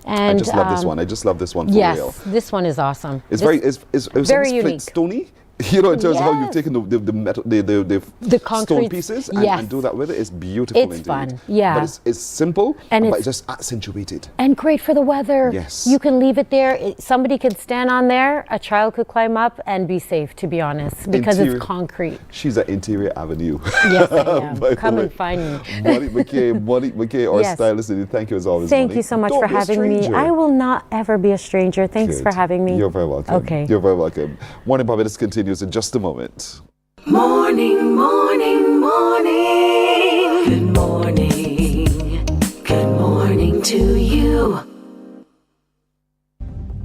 And I just love this one. I just love this one for real. Yes, this one is awesome. It's very very unique. Flintstone-y You know, in terms of how you've taken the metal, the stone concrete pieces yes. and do that with it. It's beautiful It's indeed. fun, yeah. But it's simple, and but it's just accentuated. And great for the weather. Yes. You can leave it there. Somebody could stand on there, a child could climb up and be safe, to be honest, because it's concrete. She's at Interior Avenue. Yes, I am. Come and find me. Monique McKay, our Yes. stylist, thank you as always. Thank Monique. you so much Don't for be a having me. stranger. I will not ever be a stranger. Thanks Good. for having me. You're very welcome. Okay. You're very welcome. Morning Barbados continues in just a moment. Morning, morning, morning. Good morning. Good morning to you.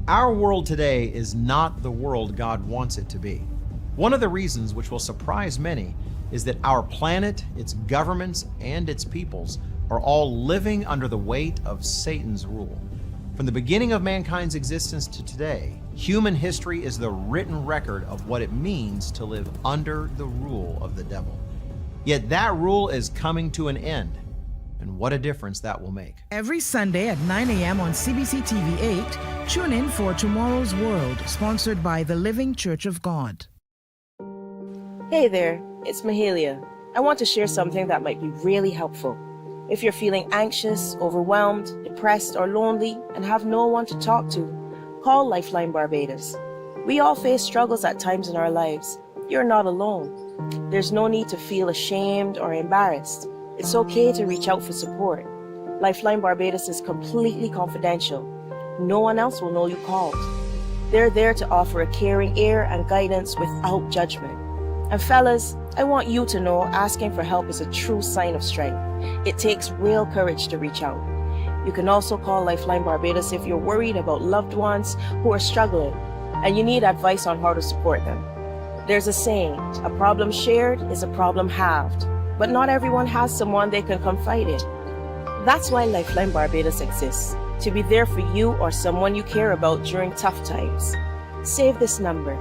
Our world today is not the world God wants it to be. One of the reasons, which will surprise many, is that our planet, its governments, and its peoples are all living under the weight of Satan's rule. From the beginning of mankind's existence to today, human history is the written record of what it means to live under the rule of the devil. Yet that rule is coming to an end, and what a difference that will make. Every Sunday at 9 a.m. on CBC TV 8, tune in for Tomorrow's World, sponsored by the Living Church of God. Hey there, it's Mahalia. I want to share something that might be really helpful. If you're feeling anxious, overwhelmed, depressed, or lonely and have no one to talk to, call Lifeline Barbados. We all face struggles at times in our lives. You're not alone. There's no need to feel ashamed or embarrassed. It's okay to reach out for support. Lifeline Barbados is completely confidential. No one else will know you called. They're there to offer a caring ear and guidance without judgment. And fellas, I want you to know asking for help is a true sign of strength. It takes real courage to reach out. You can also call Lifeline Barbados if you're worried about loved ones who are struggling and you need advice on how to support them. There's a saying, a problem shared is a problem halved, but not everyone has someone they can confide in. That's why Lifeline Barbados exists, to be there for you or someone you care about during tough times. Save this number.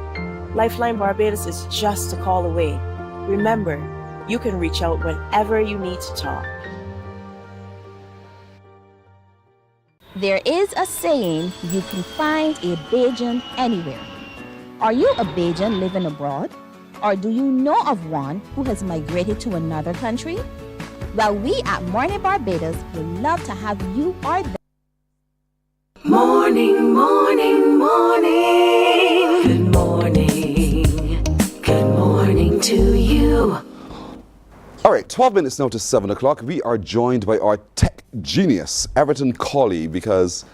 Lifeline Barbados is just a call away. Remember, you can reach out whenever you need to talk. There is a saying, you can find a Bajan anywhere. Are you a Bajan living abroad? Or do you know of one who has migrated to another country? Well, we at Mornin Barbados would love to have you or them. Morning, morning, morning. Good morning. Good morning to you. All right, 12 minutes now to 7 o'clock. We are joined by our tech genius, Everton Colley, because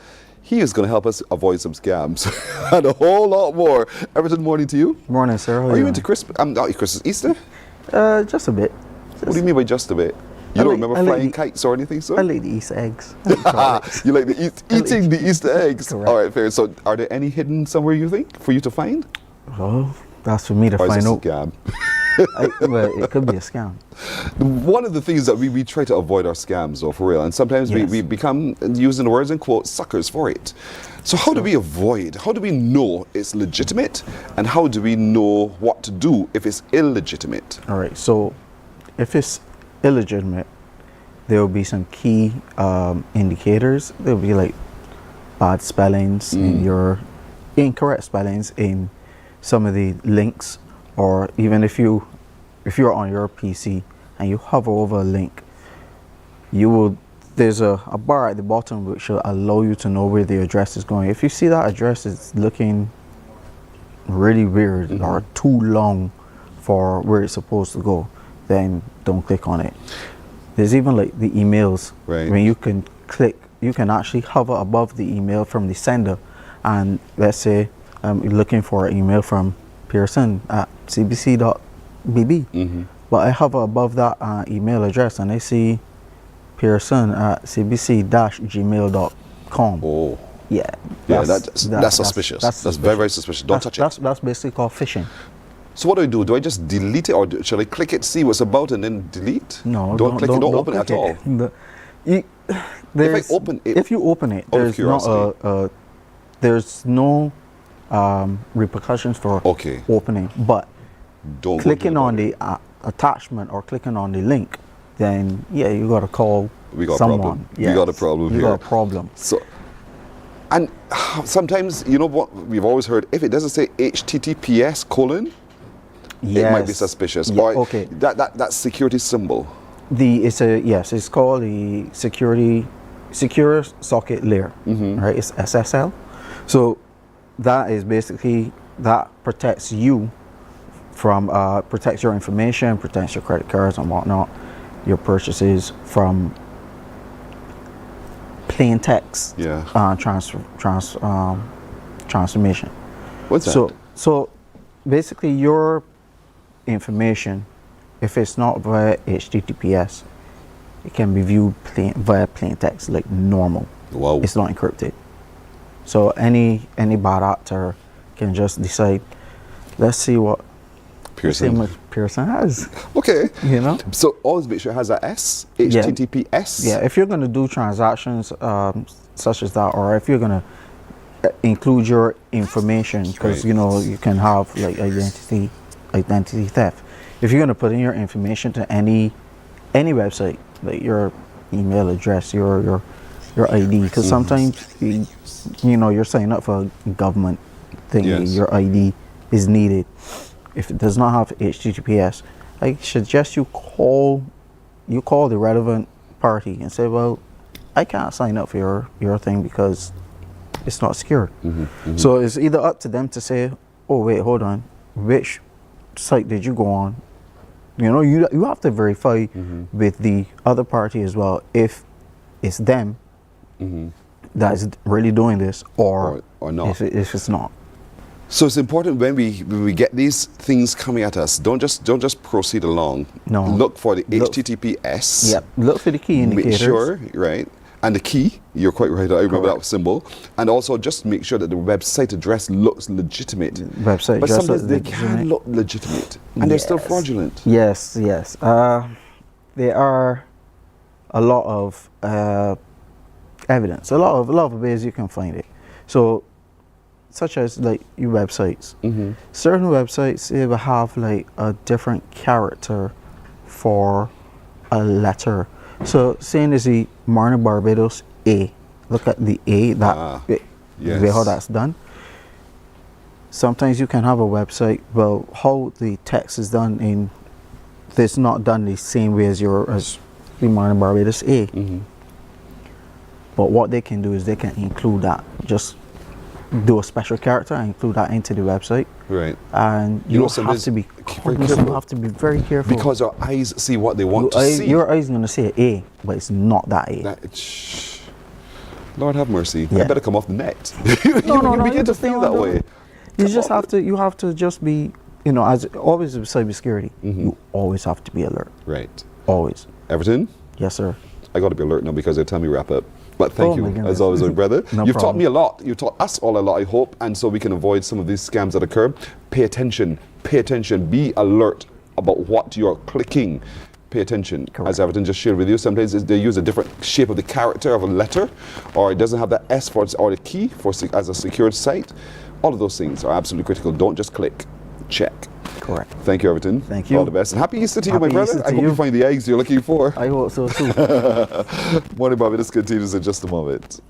he is going to help us avoid some scams and a whole lot more. Everton, morning to you. Morning, sir. Are you into Christmas? Christmas, Easter? Just a bit. What do you mean by just a bit? You don't remember flying kites or anything, sir? I like the Easter eggs. You like eating the Easter eggs? Correct. All right, fair. So are there any hidden somewhere, you think, for you to find? Oh, that's for me to find out. Scam? Well, it could be a scam. One of the things that we try to avoid are scams, though, for real. And sometimes we become, using the words in quotes, suckers for it. So how do we avoid? How do we know it's legitimate? And how do we know what to do if it's illegitimate? All right, so if it's illegitimate, there will be some key indicators. There will be like bad spellings in your incorrect spellings in some of the links, or even if you're on your PC and you hover over a link, there's a bar at the bottom which will allow you to know where the address is going. If you see that address is looking really weird or too long for where it's supposed to go, then don't click on it. There's even like the emails, when you can click, you can actually hover above the email from the sender, and let's say you're looking for an email from Pearson at cbc.bb, but I hover above that email address and I see Pearson at cbc-gmail.com. Oh. Yeah. That's suspicious. That's very, very suspicious. Don't touch it. That's basically called phishing. So what do? Do I just delete it, or shall I click it, see what's about, and then delete? No, don't click it. Don't open it at all. If I open it, if you open it, there's no repercussions for opening. But clicking on the attachment or clicking on the link, then you got to call someone. Problem. Yes. We got a problem here. We got a problem. So, and sometimes, you know what we've always heard, if it doesn't say HTTPS : it might be Yes. suspicious. Yeah, Or okay. that security symbol. It's called the secure socket layer, right? It's SSL. So that is basically, that protects you from, protects your information, protects your credit cards and whatnot, your purchases from plain text transformation. What's that? So basically your information, if it's not via HTTPS, it can be viewed via plain text like normal. Wow. It's not encrypted. So any bad actor can just decide, let's see what Pearson has. Okay. You know? So always make sure it has a S, HTTPS. Yeah, if you're going to do transactions such as that, or if you're going to include your information, because you know you can have like identity theft. If you're going to put in your information to any website, like your email address, your ID, because sometimes you know you're signing up for a government thing, your ID is needed. If it does not have HTTPS, I suggest you call the relevant party and say, well, I can't sign up for your thing because it's not secure. So it's either up to them to say, oh wait, hold on, which site did you go on? You know, you have to verify with the other party as well if it's them that is really doing this or not. If it's not. So it's important when we get these things coming at us, don't just proceed along. No. Look for the HTTPS. Yep. Look for the key indicators. Make sure, right? And the key, you're quite right, I remember that symbol. And also just make sure that the website address looks legitimate. But sometimes they can look legitimate and they're still fraudulent. Yes. There are a lot of evidence, a lot of ways you can find it. So, such as like your websites. Certain websites, they will have like a different character for a letter. So saying is the Mornin Barbados A. Look at the A, how that's done. Sometimes you can have a website, well, how the text is done it's not done the same way as the Mornin Barbados A. But what they can do is they can include that, just do a special character and include that into the website. Right. And you have to be cognizant, you have to be very careful. Because our eyes see what they want to see. Your eyes going to say A, but it's not that A. Lord have mercy. I better come off the net. No, you begin to feel that way. You just have to just be, you know, as always with cybersecurity, you always have to be alert. Right. Always. Everton? Yes, sir. I got to be alert now because they tell me wrap up. But thank you, as always, my brother. You've taught me a lot. You've taught us all a lot, I hope, and so we can avoid some of these scams that occur. Pay attention. Pay attention. Be alert about what you're clicking. Pay attention. Correct. As Everton just shared with you, sometimes they use a different shape of the character of a letter, or it doesn't have that S for or the key as a secured site. All of those things are absolutely critical. Don't just click. Check. Correct. Thank you, Everton. Thank you. All the best. And happy Easter to you, my Happy brother. Easter I to hope you. you find the eggs you're looking for. I hope so too. Morning Barbados continues in just a moment.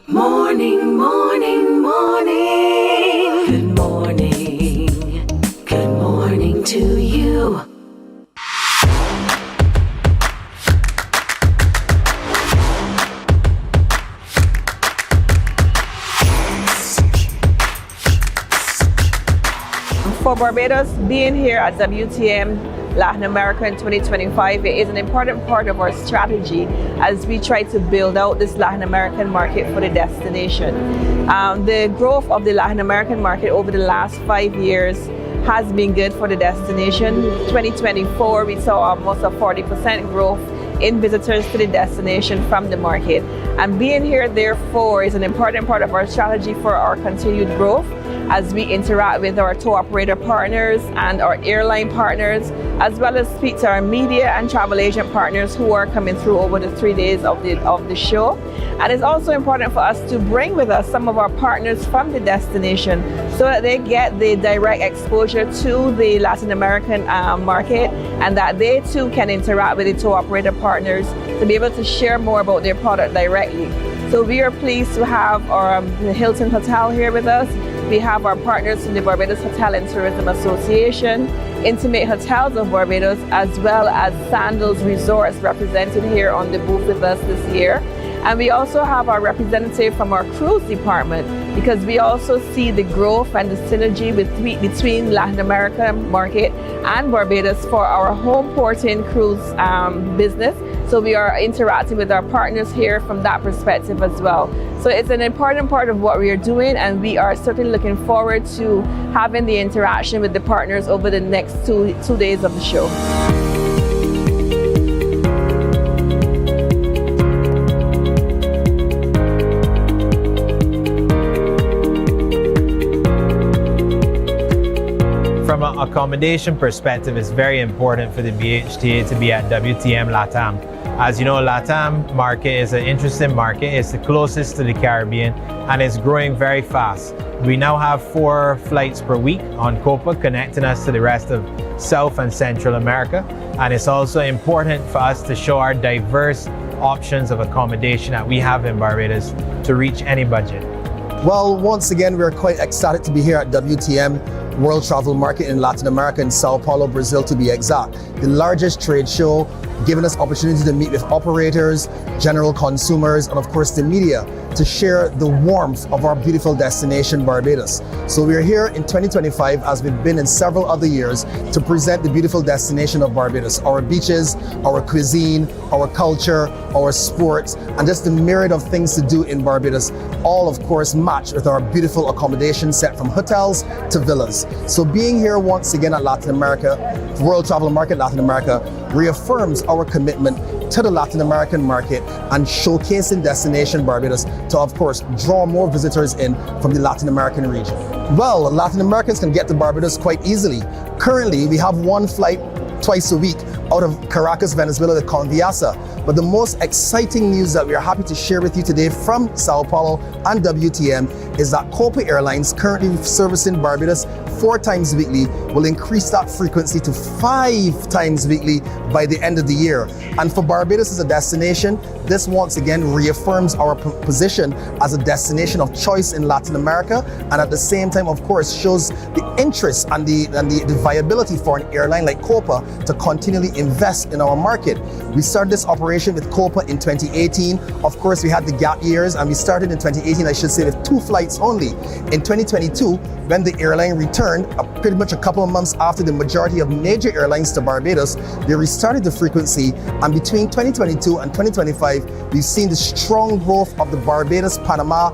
Morning, morning, morning. Good morning. Good morning to you. For Barbados, being here at WTM Latin America in 2025 is an important part of our strategy as we try to build out this Latin American market for the destination. The growth of the Latin American market over the last 5 years has been good for the destination. 2024, we saw almost a 40% growth in visitors to the destination from the market. And being here, therefore, is an important part of our strategy for our continued growth as we interact with our tour operator partners and our airline partners, as well as speak to our media and travel agent partners who are coming through over the 3 days of the show. And it's also important for us to bring with us some of our partners from the destination so that they get the direct exposure to the Latin American market, and that they too can interact with the tour operator partners to be able to share more about their product directly. So we are pleased to have the Hilton Hotel here with us. we have our partners from the Barbados Hotel and Tourism Association, Intimate Hotels of Barbados, as well as Sandals Resorts represented here on the booth with us this year. And we also have our representative from our cruise department, because we also see the growth and the synergy between Latin America market and Barbados for our home porting cruise business. So we are interacting with our partners here from that perspective as well. So it's an important part of what we are doing, and we are certainly looking forward to having the interaction with the partners over the next two days of the show. From an accommodation perspective, it's very important for the BHTA to be at WTM LATAM. As you know, LATAM market is an interesting market. It's the closest to the Caribbean and it's growing very fast. We now have 4 flights per week on Copa, connecting us to the rest of South and Central America. And it's also important for us to show our diverse options of accommodation that we have in Barbados to reach any budget. Well, once again, we're quite ecstatic to be here at WTM World Travel Market in Latin America, in Sao Paulo, Brazil to be exact. The largest trade show, giving us opportunity to meet with operators, general consumers, and of course the media to share the warmth of our beautiful destination, Barbados. So we're here in 2025, as we've been in several other years, to present the beautiful destination of Barbados, our beaches, our cuisine, our culture, our sports, and just the myriad of things to do in Barbados, all of course matched with our beautiful accommodation set from hotels to villas. So being here once again at Latin America, World Travel Market Latin America, reaffirms our commitment to the Latin American market and showcasing destination Barbados to, of course, draw more visitors in from the Latin American region. Well, Latin Americans can get to Barbados quite easily. Currently, we have 1 flight twice a week out of Caracas, Venezuela to Conviasa. But the most exciting news that we are happy to share with you today from Sao Paulo and WTM is that Copa Airlines, currently servicing Barbados 4 times weekly, will increase that frequency to 5 times weekly by the end of the year. And for Barbados as a destination, this once again reaffirms our position as a destination of choice in Latin America, and at the same time, of course, shows the interest and the viability for an airline like Copa to continually invest in our market. We started this operation with Copa in 2018. Of course, we had the gap years, and we started in 2018, I should say, with 2 flights only. In 2022, when the airline returned, pretty much a couple of months after the majority of major airlines to Barbados, they restarted the frequency, and between 2022 and 2025, we've seen the strong growth of the Barbados-Panama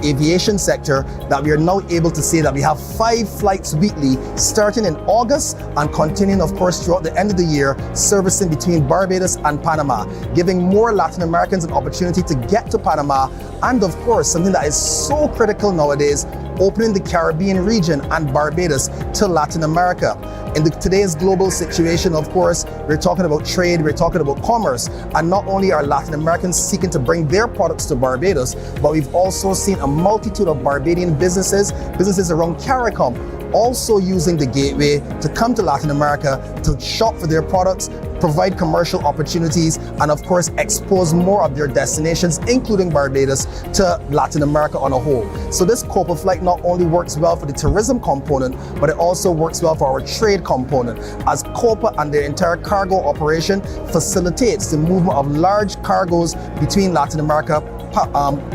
aviation sector, that we are now able to say that we have 5 flights weekly starting in August and continuing, of course, throughout the end of the year, servicing between Barbados and Panama, giving more Latin Americans an opportunity to get to Panama, and of course, something that is so critical nowadays, opening the Caribbean region and Barbados to Latin America. In today's global situation, of course, we're talking about trade, we're talking about commerce, and not only are Latin Americans seeking to bring their products to Barbados, but we've also seen a multitude of Barbadian businesses around CARICOM, also using the gateway to come to Latin America to shop for their products, provide commercial opportunities, and of course expose more of their destinations, including Barbados, to Latin America on a whole. So this Copa flight not only works well for the tourism component, but it also works well for our trade component, as Copa and their entire cargo operation facilitates the movement of large cargoes between Latin America,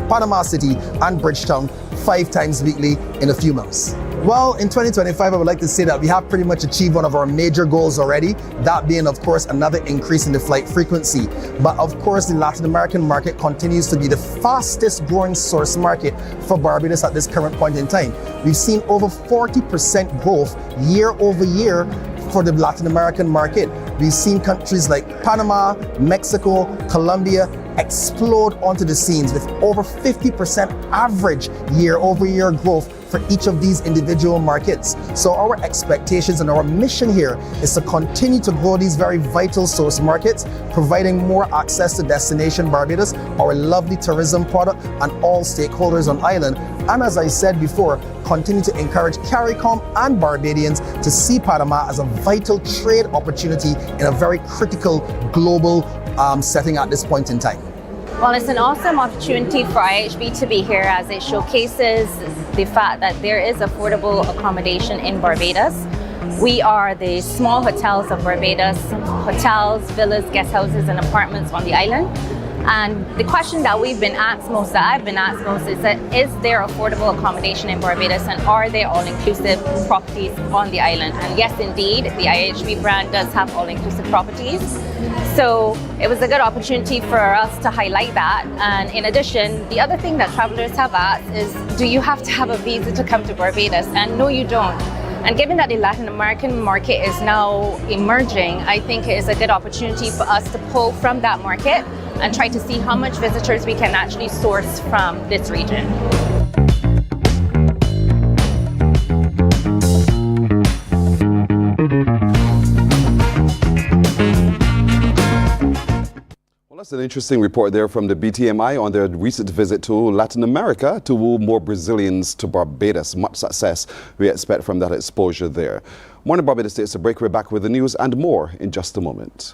Panama City and Bridgetown 5 times weekly in a few months. Well, in 2025, I would like to say that we have pretty much achieved one of our major goals already, that being, of course, another increase in the flight frequency. But of course, the Latin American market continues to be the fastest growing source market for Barbados at this current point in time. We've seen over 40% growth year over year for the Latin American market. We've seen countries like Panama, Mexico, Colombia explode onto the scenes with over 50% average year-over-year growth for each of these individual markets. So our expectations and our mission here is to continue to grow these very vital source markets, providing more access to Destination Barbados, our lovely tourism product, and all stakeholders on island. And as I said before, continue to encourage CARICOM and Barbadians to see Panama as a vital trade opportunity in a very critical global setting at this point in time. Well, it's an awesome opportunity for IHB to be here, as it showcases the fact that there is affordable accommodation in Barbados. We are the small hotels of Barbados, hotels, villas, guest houses, and apartments on the island. And the question that we've been asked most, that I've been asked most, is that is there affordable accommodation in Barbados, and are there all-inclusive properties on the island? And yes, indeed, the IHB brand does have all-inclusive properties. So it was a good opportunity for us to highlight that. And in addition, the other thing that travelers have asked is, do you have to have a visa to come to Barbados? And no, you don't. And given that the Latin American market is now emerging, I think it is a good opportunity for us to pull from that market and try to see how much visitors we can actually source from this region. Well, that's an interesting report there from the BTMI on their recent visit to Latin America to woo more Brazilians to Barbados. Much success we expect from that exposure there. Morning Barbados takes a break. We're back with the news and more in just a moment.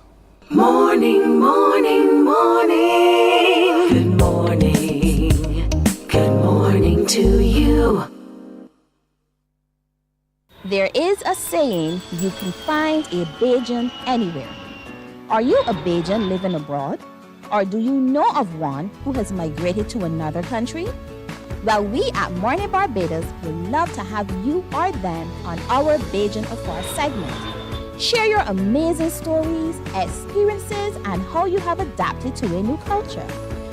Morning, morning, morning. Good morning. Good morning to you. There is a saying, you can find a Bajan anywhere. Are you a Bajan living abroad? Or do you know of one who has migrated to another country? Well, we at Mornin Barbados would love to have you or them on our Bajan Affair segment. Share your amazing stories, experiences, and how you have adapted to a new culture.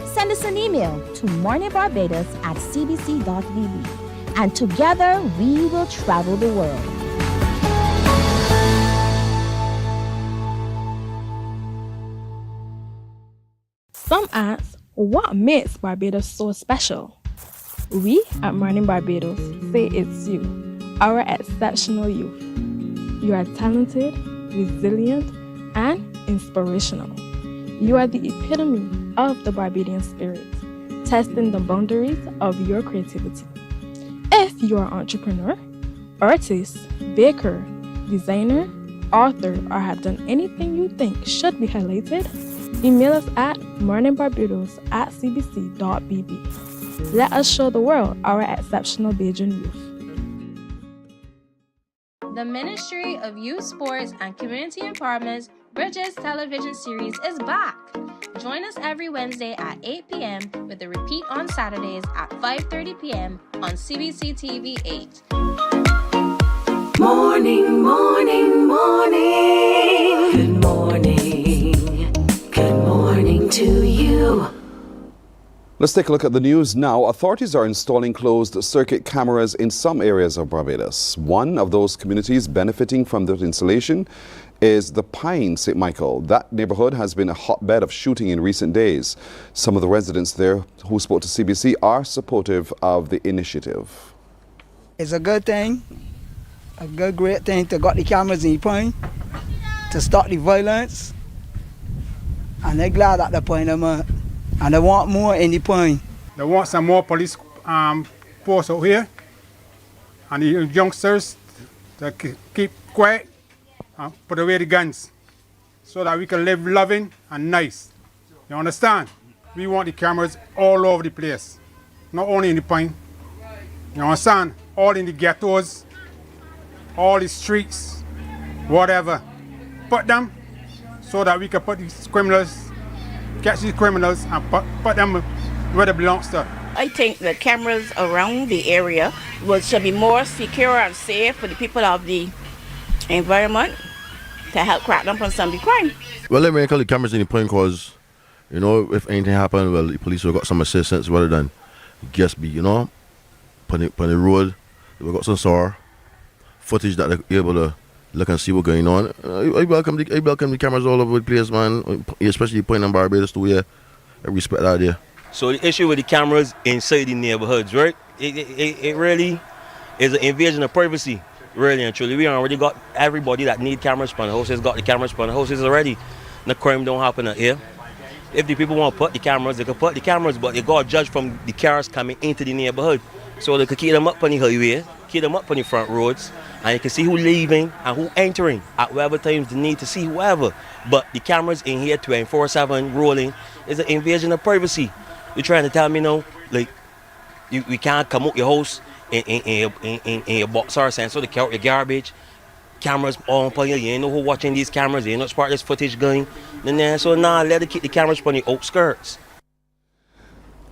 Send us an email to morninbarbados@cbc.vb, and together we will travel the world. Some ask, what makes Barbados so special? We at Mornin Barbados say it's you, our exceptional youth. You are talented, resilient, and inspirational. You are the epitome of the Barbadian spirit, testing the boundaries of your creativity. If you are an entrepreneur, artist, baker, designer, author, or have done anything you think should be highlighted, email us at morninbarbados@cbc.bb. Let us show the world our exceptional Bajan youth. The Ministry of Youth, Sports and Community Empowerment's Bridges television series is back. Join us every Wednesday at 8 p.m. with a repeat on Saturdays at 5:30 p.m. on CBC TV 8. Morning, morning, morning. Good morning. Good morning to you. Let's take a look at the news now. Authorities are installing closed circuit cameras in some areas of Barbados. One of those communities benefiting from the installation is the Pine St. Michael. That neighborhood has been a hotbed of shooting in recent days. Some of the residents there who spoke to CBC are supportive of the initiative. It's a good thing, a great thing to got the cameras in the Pine to stop the violence. And they're glad that they're putting them up. And they want more in the Pine. They want some more police force out here. And the youngsters to keep quiet, put away the guns, so that we can live loving and nice. You understand? We want the cameras all over the place, not only in the Pine. You understand? All in the ghettos, all the streets, whatever. Put them so that we can put these criminals, catch these criminals and put them where they belong to. I think the cameras around the area should be more secure and safe for the people of the environment to help crack down on some of the crime. Well, let me call the cameras in the Point because, you know, if anything happened, well, the police will got some assistance rather than just be, you know, on the road. They got some sort of footage that they're able to look and see what's going on. I welcome the cameras all over the place, man, especially Mornin Barbados too, yeah. I respect that idea. So the issue with the cameras inside the neighborhoods, right? It really is an invasion of privacy, really and truly. We already got everybody that need cameras on the houses, got the cameras on the houses already. The crime don't happen out here. If the people want to put the cameras, they can put the cameras, but they got to judge from the cars coming into the neighborhood. So they can keep them up on the highway, keep them up on the front roads, and you can see who leaving and who entering at whatever times they need to see whoever. But the cameras in here 24/7 rolling is an invasion of privacy. You're trying to tell me now, like, we can't come out your house in your box or sensor to carry your garbage. Cameras all upon you. You ain't know who watching these cameras. You ain't know spot this footage going. So let it keep the cameras on the outskirts.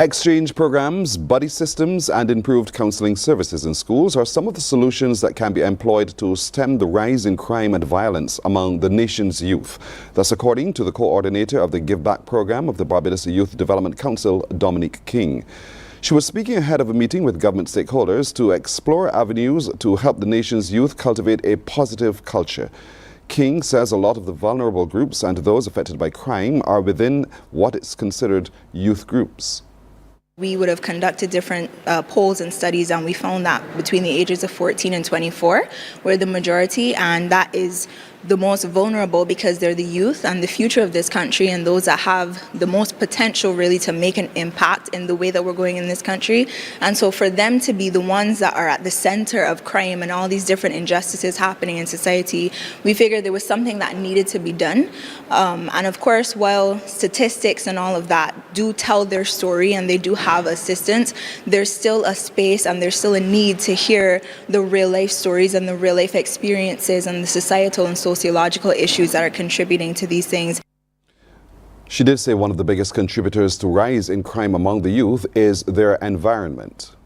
Exchange programs, buddy systems, and improved counseling services in schools are some of the solutions that can be employed to stem the rise in crime and violence among the nation's youth. That's according to the coordinator of the Give Back program of the Barbados Youth Development Council, Dominique King. She was speaking ahead of a meeting with government stakeholders to explore avenues to help the nation's youth cultivate a positive culture. King says a lot of the vulnerable groups and those affected by crime are within what is considered youth groups. We would have conducted different polls and studies, and we found that between the ages of 14 and 24 were the majority, and that is the most vulnerable because they're the youth and the future of this country and those that have the most potential really to make an impact in the way that we're going in this country. And so for them to be the ones that are at the center of crime and all these different injustices happening in society, we figured there was something that needed to be done. And of course, while statistics and all of that do tell their story and they do have assistance, there's still a space and there's still a need to hear the real life stories and the real life experiences and the societal and sociological issues that are contributing to these things. She did say one of the biggest contributors to rise in crime among the youth is their environment.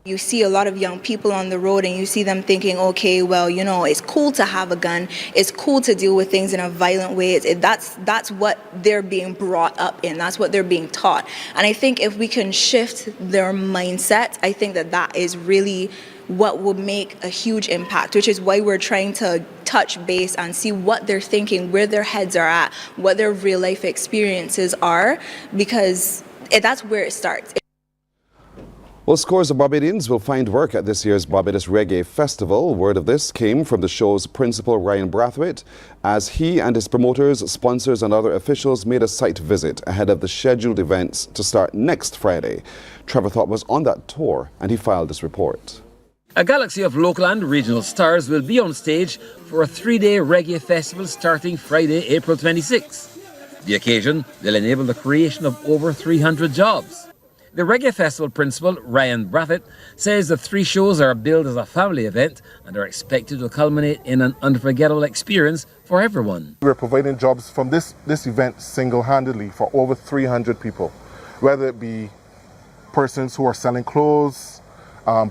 You see a lot of young people on the road and you see them thinking, okay, well, you know, it's cool to have a gun. It's cool to deal with things in a violent way. That's what they're being brought up in. That's what they're being taught. And I think if we can shift their mindset, I think that is really what will make a huge impact, which is why we're trying to touch base and see what they're thinking, where their heads are at, what their real life experiences are, because that's where it starts. Well, scores of Barbadians will find work at this year's Barbados Reggae Festival. Word of this came from the show's principal, Ryan Brathwaite, as he and his promoters, sponsors and other officials made a site visit ahead of the scheduled events to start next Friday. Trevor Thorpe was on that tour and he filed this report. A galaxy of local and regional stars will be on stage for a 3-day reggae festival starting Friday, April 26. The occasion will enable the creation of over 300 jobs. The Reggae Festival principal, Ryan Brathwaite, says the 3 shows are billed as a family event and are expected to culminate in an unforgettable experience for everyone. We're providing jobs from this event single-handedly for over 300 people, whether it be persons who are selling clothes,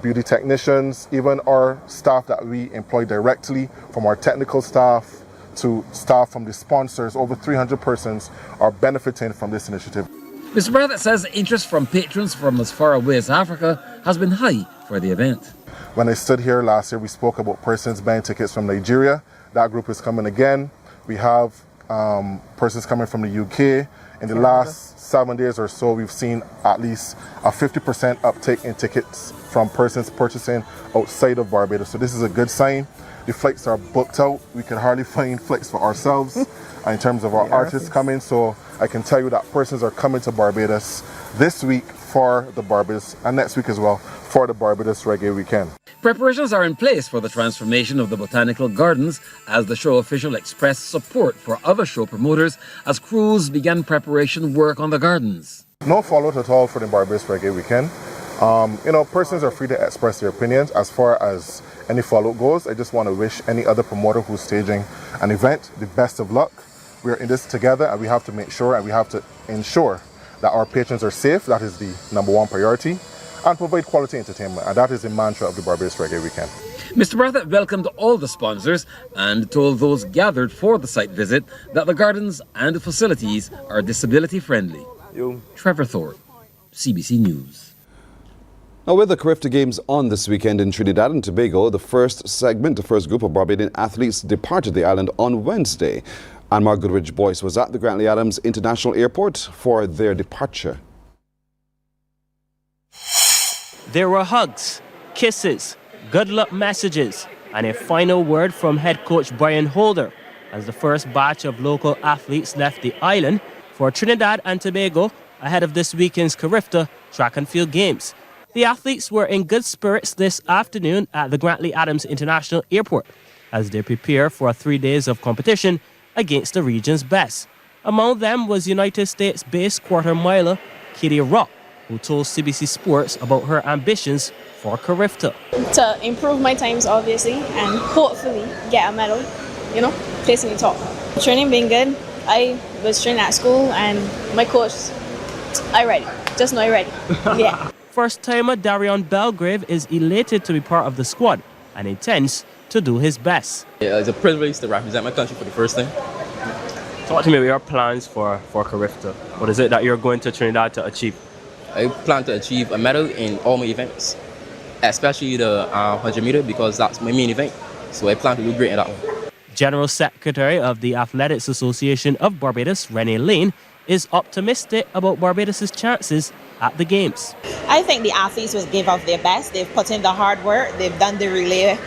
beauty technicians, even our staff that we employ directly, from our technical staff to staff from the sponsors. Over 300 persons are benefiting from this initiative. Mr. Brathwaite says interest from patrons from as far away as Africa has been high for the event. When I stood here last year, we spoke about persons buying tickets from Nigeria. That group is coming again. We have persons coming from the UK. In the last 7 days or so, we've seen at least a 50% uptake in tickets from persons purchasing outside of Barbados. So this is a good sign. The flights are booked out. We can hardly find flights for ourselves in terms of our artists coming. So I can tell you that persons are coming to Barbados this week for the Barbados, and next week as well, for the Barbados Reggae Weekend. Preparations are in place for the transformation of the Botanical Gardens as the show official expressed support for other show promoters as crews began preparation work on the gardens. No fallout at all for the Barbados Reggae Weekend. Persons are free to express their opinions. As far as any fallout goes, I just want to wish any other promoter who's staging an event the best of luck. We're in this together and we have to make sure and we have to ensure that our patrons are safe. That is the #1 priority, and provide quality entertainment. And that is the mantra of the Barbados Reggae Weekend. Mr. Brathwaite welcomed all the sponsors and told those gathered for the site visit that the gardens and the facilities are disability friendly. Trevor Thorpe, CBC News. Now, with the Carifta Games on this weekend in Trinidad and Tobago, the first group of Barbadian athletes departed the island on Wednesday. Anmar Goodrich-Boyce was at the Grantley Adams International Airport for their departure. There were hugs, kisses, good luck messages, and a final word from head coach Brian Holder as the first batch of local athletes left the island for Trinidad and Tobago ahead of this weekend's Carifta Track and Field Games. The athletes were in good spirits this afternoon at the Grantley Adams International Airport as they prepare for 3 days of competition against the region's best. Among them was United States-based quarter miler Katie Rock, who told CBC Sports about her ambitions for Carifta. To improve my times, obviously, and hopefully get a medal, placing the top. Training being good. I was training at school, and my coach, I ready. Just know I ready. Yeah. First-timer Darion Belgrave is elated to be part of the squad and intends to do his best. Yeah, it's a privilege to represent my country for the first time. Talk to me about your plans for Carifta. What is it that you're going to Trinidad to achieve? I plan to achieve a medal in all my events, especially the 100 meter, because that's my main event. So I plan to do great in that one. General Secretary of the Athletics Association of Barbados, Renee Lane, is optimistic about Barbados' chances at the Games. I think the athletes will give off their best. They've put in the hard work, they've done the relay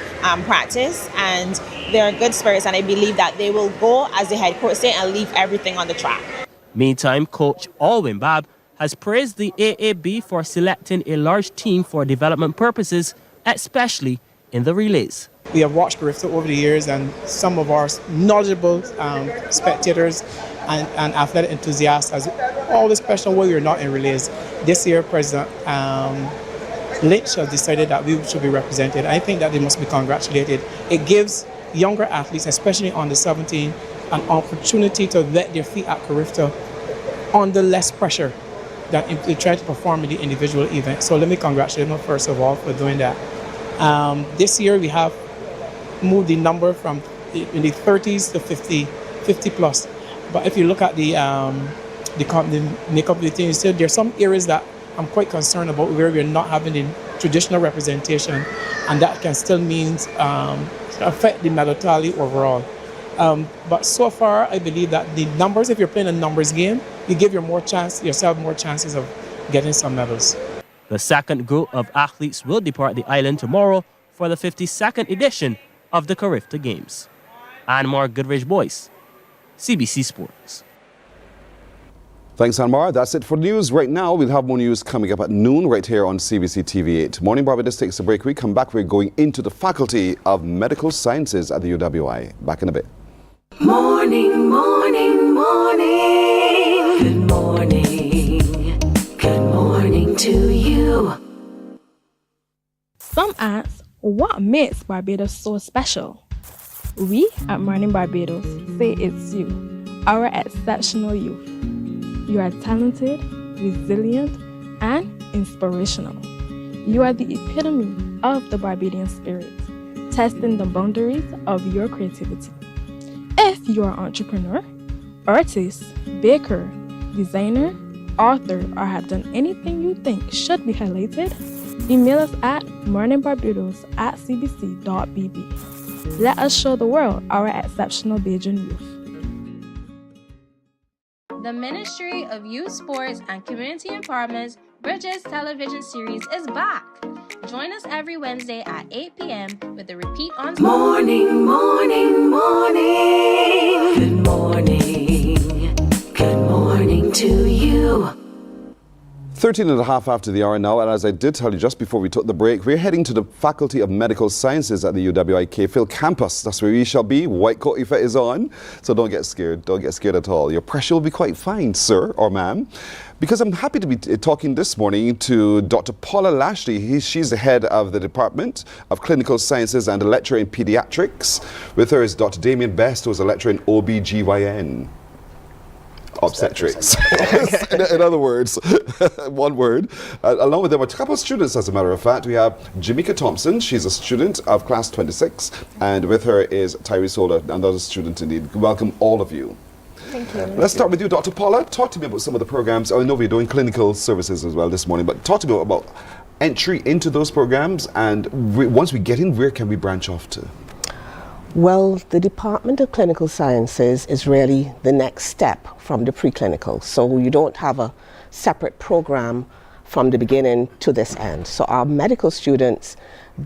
practice, and they're in good spirits, and I believe that they will go, as the head coach said, and leave everything on the track. Meantime, Coach Alwyn Babb has praised the AAB for selecting a large team for development purposes, especially in the relays. We have watched Carifta over the years, and some of our knowledgeable spectators and athletic enthusiasts has always questioned why we're not in relays. This year, President Lynch has decided that we should be represented. I think that they must be congratulated. It gives younger athletes, especially under 17, an opportunity to vet their feet at Carifta under less pressure than if they try to perform in the individual event. So let me congratulate them first of all for doing that. This year we have moved the number from in the 30s to 50 plus. But if you look at the makeup of the team, still there's some areas that I'm quite concerned about where we're not having the traditional representation, and that can still mean affect the medal tally overall. But so far, I believe that the numbers, if you're playing a numbers game, you give yourself more chances of getting some medals. The second group of athletes will depart the island tomorrow for the 52nd edition of the Carifta Games. Anmar Goodrich Boyce, CBC Sports. Thanks, Anmar. That's it for news. Right now, we'll have more news coming up at noon right here on CBC TV8. Morning Barbados takes a break. We come back. We're going into the Faculty of Medical Sciences at the UWI. Back in a bit. Morning, morning, morning. Good morning. Good morning to you. Some ask, what makes Barbados so special? We at Mornin Barbados say it's you, our exceptional youth. You are talented, resilient, and inspirational. You are the epitome of the Barbadian spirit, testing the boundaries of your creativity. If you are an entrepreneur, artist, baker, designer, author, or have done anything you think should be highlighted, email us at morninbarbados@cbc.bb. Let us show the world our exceptional Bajan youth. The Ministry of Youth, Sports and Community Empowerment's Bridges television series is back. Join us every Wednesday at 8 p.m. with a repeat on Morning, morning, morning. Good morning. Good morning to you. 13 and a half after the hour now, and as I did tell you just before we took the break, we're heading to the Faculty of Medical Sciences at the UWI K-Phil campus. That's where we shall be. White coat effect is on, so don't get scared. Don't get scared at all. Your pressure will be quite fine, sir or ma'am, because I'm happy to be talking this morning to Dr. Paula Lashley. She's the head of the Department of Clinical Sciences and a lecturer in pediatrics. With her is Dr. Damien Best, who is a lecturer in OBGYN. Obstetrics. In other words, one word. Along with them are a couple of students, as a matter of fact. We have Jamaica Thompson. She's a student of class 26. And with her is Tyrese Holder, another student indeed. Welcome all of you. Thank you. Let's start with you, Dr. Paula. Talk to me about some of the programs. I know we're doing clinical services as well this morning, but talk to me about entry into those programs, and once we get in, where can we branch off to? Well, the Department of Clinical Sciences is really the next step from the preclinical. So you don't have a separate program from the beginning to this end. So our medical students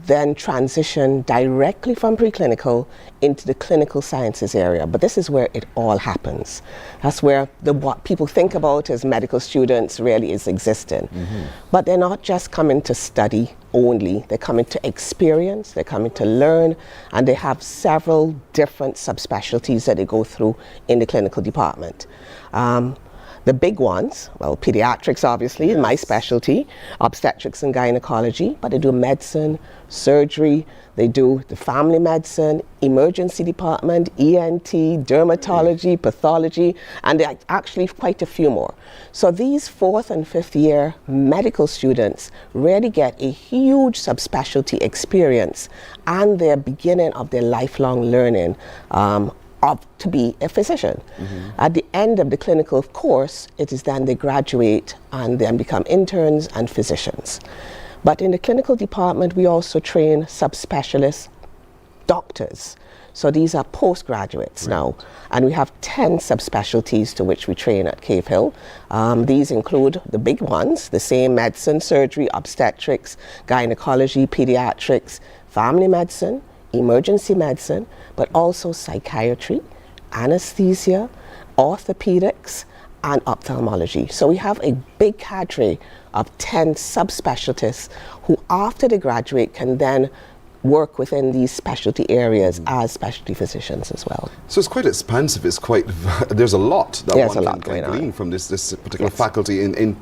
then transition directly from preclinical into the clinical sciences area. But this is where it all happens. That's where what people think about as medical students really is existing. Mm-hmm. But they're not just coming to study only, they're coming to experience, they're coming to learn, and they have several different subspecialties that they go through in the clinical department. The big ones, well, pediatrics obviously is my specialty, obstetrics and gynecology, but they do medicine, surgery, they do the family medicine, emergency department, ENT, dermatology, pathology, and there are actually quite a few more. So these 4th and 5th year medical students really get a huge subspecialty experience and their beginning of their lifelong learning to be a physician. At the end of the clinical course, it is then they graduate and then become interns and physicians. But in the clinical department, we also train subspecialist doctors. So these are postgraduates now, and we have 10 subspecialties to which we train at Cave Hill. These include the big ones, the same medicine, surgery, obstetrics, gynecology, pediatrics, family medicine, emergency medicine, but also psychiatry, anesthesia, orthopedics, and ophthalmology. So we have a big cadre of 10 subspecialists who, after they graduate, can then work within these specialty areas as specialty physicians as well. So it's quite expansive. It's quite, there's a lot that There's one a lot can going on. glean from this particular faculty in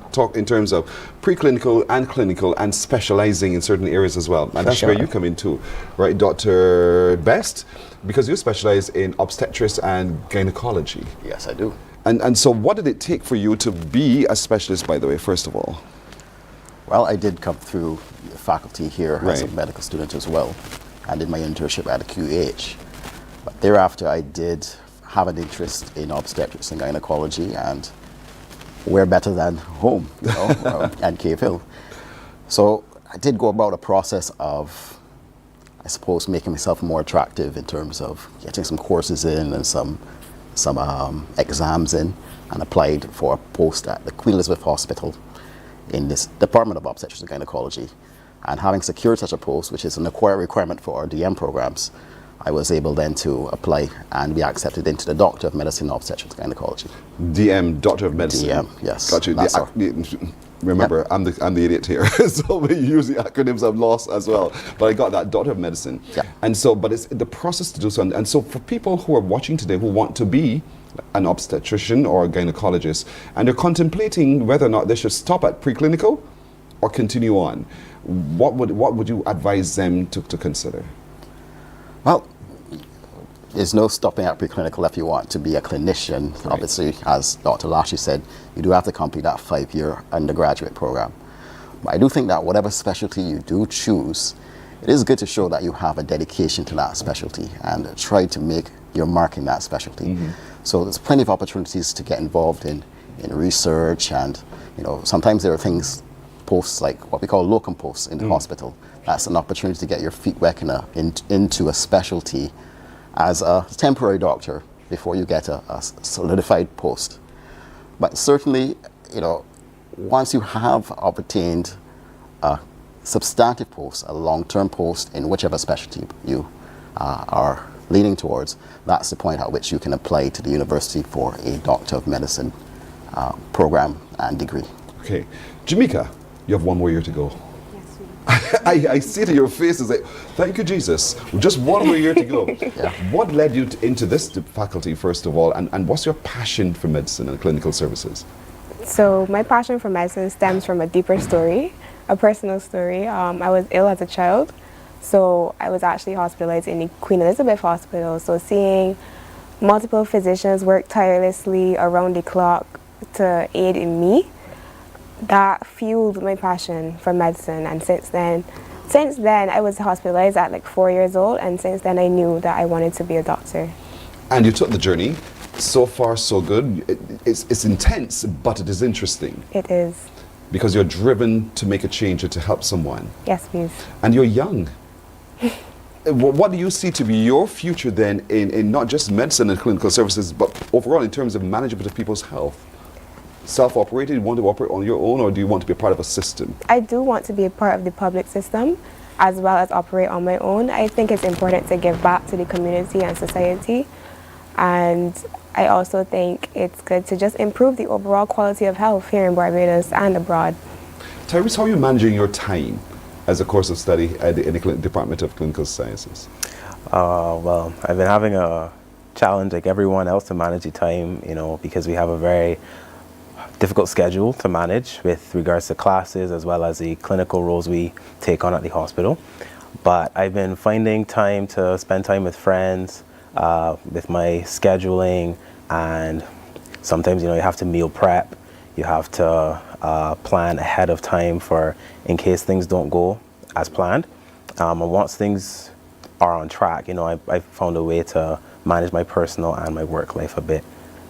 terms of preclinical and clinical and specializing in certain areas as well. And that's where you come in too, right, Dr. Best? Because you specialize in obstetrics and gynecology. Yes, I do. And so what did it take for you to be a specialist, by the way, first of all? Well, I did come through the faculty here as a medical student as well. I did my internship at the QH. But thereafter, I did have an interest in obstetrics and gynecology, and where better than home, you know, and Cave Hill. So I did go about a process of, I suppose, making myself more attractive in terms of getting some courses in and some exams in, and applied for a post at the Queen Elizabeth Hospital in this Department of Obstetrics and Gynecology. And having secured such a post, which is an acquired requirement for our DM programs, I was able then to apply and be accepted into the Doctor of Medicine Obstetrics and Gynecology. DM, Doctor of Medicine. DM, yes. Got you. Remember, I'm the idiot here, so we use the acronyms I'm lost as well. But I got that, Doctor of Medicine. Yeah. And so, but it's the process to do so. And so for people who are watching today who want to be an obstetrician or a gynecologist, and they're contemplating whether or not they should stop at preclinical or continue on, what would you advise them to consider? Well, there's no stopping at preclinical if you want to be a clinician. Right. Obviously, as Dr. Lashley said, you do have to complete that 5-year undergraduate program. But I do think that whatever specialty you do choose, it is good to show that you have a dedication to that specialty and try to make your mark in that specialty. So there's plenty of opportunities to get involved in research, and sometimes there are things, posts like what we call locum posts in the hospital. That's an opportunity to get your feet wet into a specialty as a temporary doctor before you get a solidified post. But certainly, once you have obtained a substantive post, a long-term post in whichever specialty you are leaning towards, that's the point at which you can apply to the university for a Doctor of Medicine program and degree. Okay. Jamaica, you have 1 more year to go. I see it in your faces like, thank you, Jesus. Just 1 more year to go. What led you into this faculty, first of all, and what's your passion for medicine and clinical services? So my passion for medicine stems from a deeper story, a personal story. I was ill as a child, so I was actually hospitalized in the Queen Elizabeth Hospital. So seeing multiple physicians work tirelessly around the clock to aid in me, that fueled my passion for medicine. And since then I was hospitalized at like 4 years old, and since then I knew that I wanted to be a doctor. And you took the journey. So far, so good. It's intense, but it is interesting. It is. Because you're driven to make a change or to help someone. Yes, please. And you're young. What do you see to be your future then in not just medicine and clinical services, but overall in terms of management of people's health? Self-operated, you want to operate on your own, or do you want to be a part of a system? I do want to be a part of the public system as well as operate on my own. I think it's important to give back to the community and society, and I also think it's good to just improve the overall quality of health here in Barbados and abroad. Tyrese, how are you managing your time as a course of study in the Department of Clinical Sciences? Well, I've been having a challenge like everyone else to manage the time, because we have a very difficult schedule to manage with regards to classes as well as the clinical roles we take on at the hospital. But I've been finding time to spend time with friends, with my scheduling, and sometimes, you know, you have to meal prep, you have to plan ahead of time for in case things don't go as planned. And once things are on track, you know, I've found a way to manage my personal and my work life a bit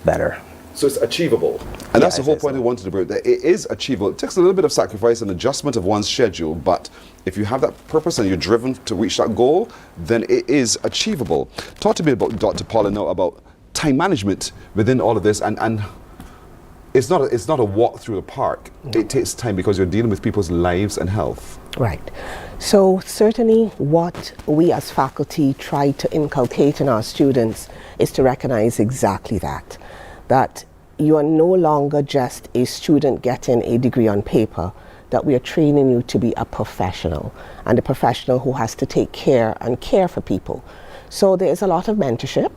better. So it's achievable. And that's the whole point I wanted to bring. That it is achievable. It takes a little bit of sacrifice and adjustment of one's schedule, but if you have that purpose and you're driven to reach that goal, then it is achievable. Talk to me about, Dr. Paula, now about time management within all of this, and it's not a walk through the park. No. It takes time because you're dealing with people's lives and health. Right. So certainly what we as faculty try to inculcate in our students is to recognize exactly that you are no longer just a student getting a degree on paper, that we are training you to be a professional, and a professional who has to take care for people. So there is a lot of mentorship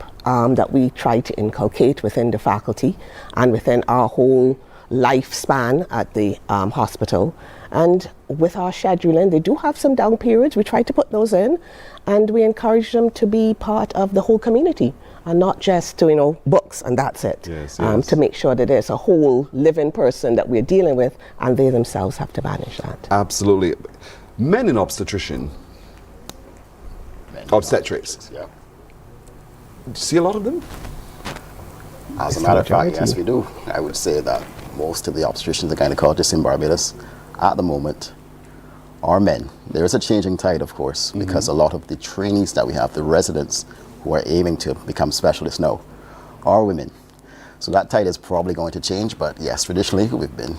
that we try to inculcate within the faculty and within our whole lifespan at the hospital. And with our scheduling, they do have some down periods. We try to put those in, and we encourage them to be part of the whole community and not just to, you know, books and that's it. Yes, yes. To make sure that there's a whole living person that we're dealing with, and they themselves have to manage that. Absolutely. Men in obstetrician. Obstetrics. Yeah. Do you see a lot of them? As a matter of fact, yes, we do. I would say that most of the obstetricians and gynecologists in Barbados at the moment are men. There is a changing tide, of course, because a lot of the trainees that we have, the residents who are aiming to become specialists now, are women. So that tide is probably going to change, but yes, traditionally we've been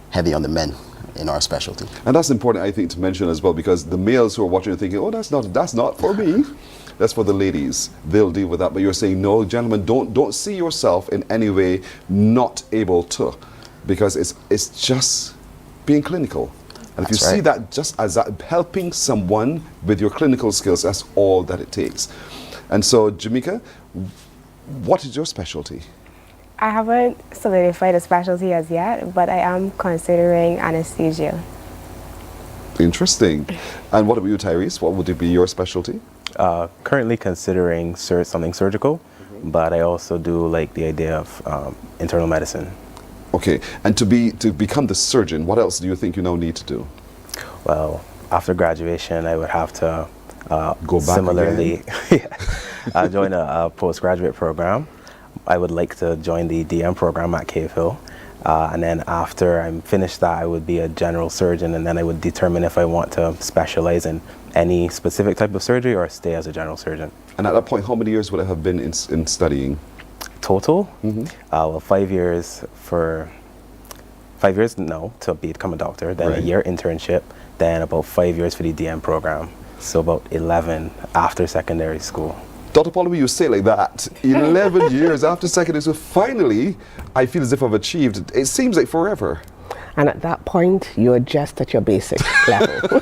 heavy on the men in our specialty. And that's important, I think, to mention as well, because the males who are watching are thinking, oh, that's not for me. That's for the ladies. They'll deal with that. But you're saying, no, gentlemen, don't see yourself in any way not able to, because it's just being clinical. And if you see that just as that helping someone with your clinical skills, that's all that it takes. And so, Jamaica, what is your specialty? I haven't solidified a specialty as yet, but I am considering anesthesia. Interesting. And what about you, Tyrese? What would be your specialty? Currently considering something surgical, but I also do like the idea of internal medicine. Okay. And to become the surgeon, what else do you think you now need to do? Well, after graduation, I would have to go back similarly join a postgraduate program. I would like to join the DM program at Cave Hill. And then after I'm finished that, I would be a general surgeon, and then I would determine if I want to specialize in any specific type of surgery or stay as a general surgeon. And at that point, how many years would I have been in studying? Total? Well, 5 years to become a doctor, then a year internship, then about 5 years for the DM program. So about 11 after secondary school. Dr. Paula, you say like that, 11 years after secondary school, finally, I feel as if I've achieved. It seems like forever. And at that point, you're just at your basic level.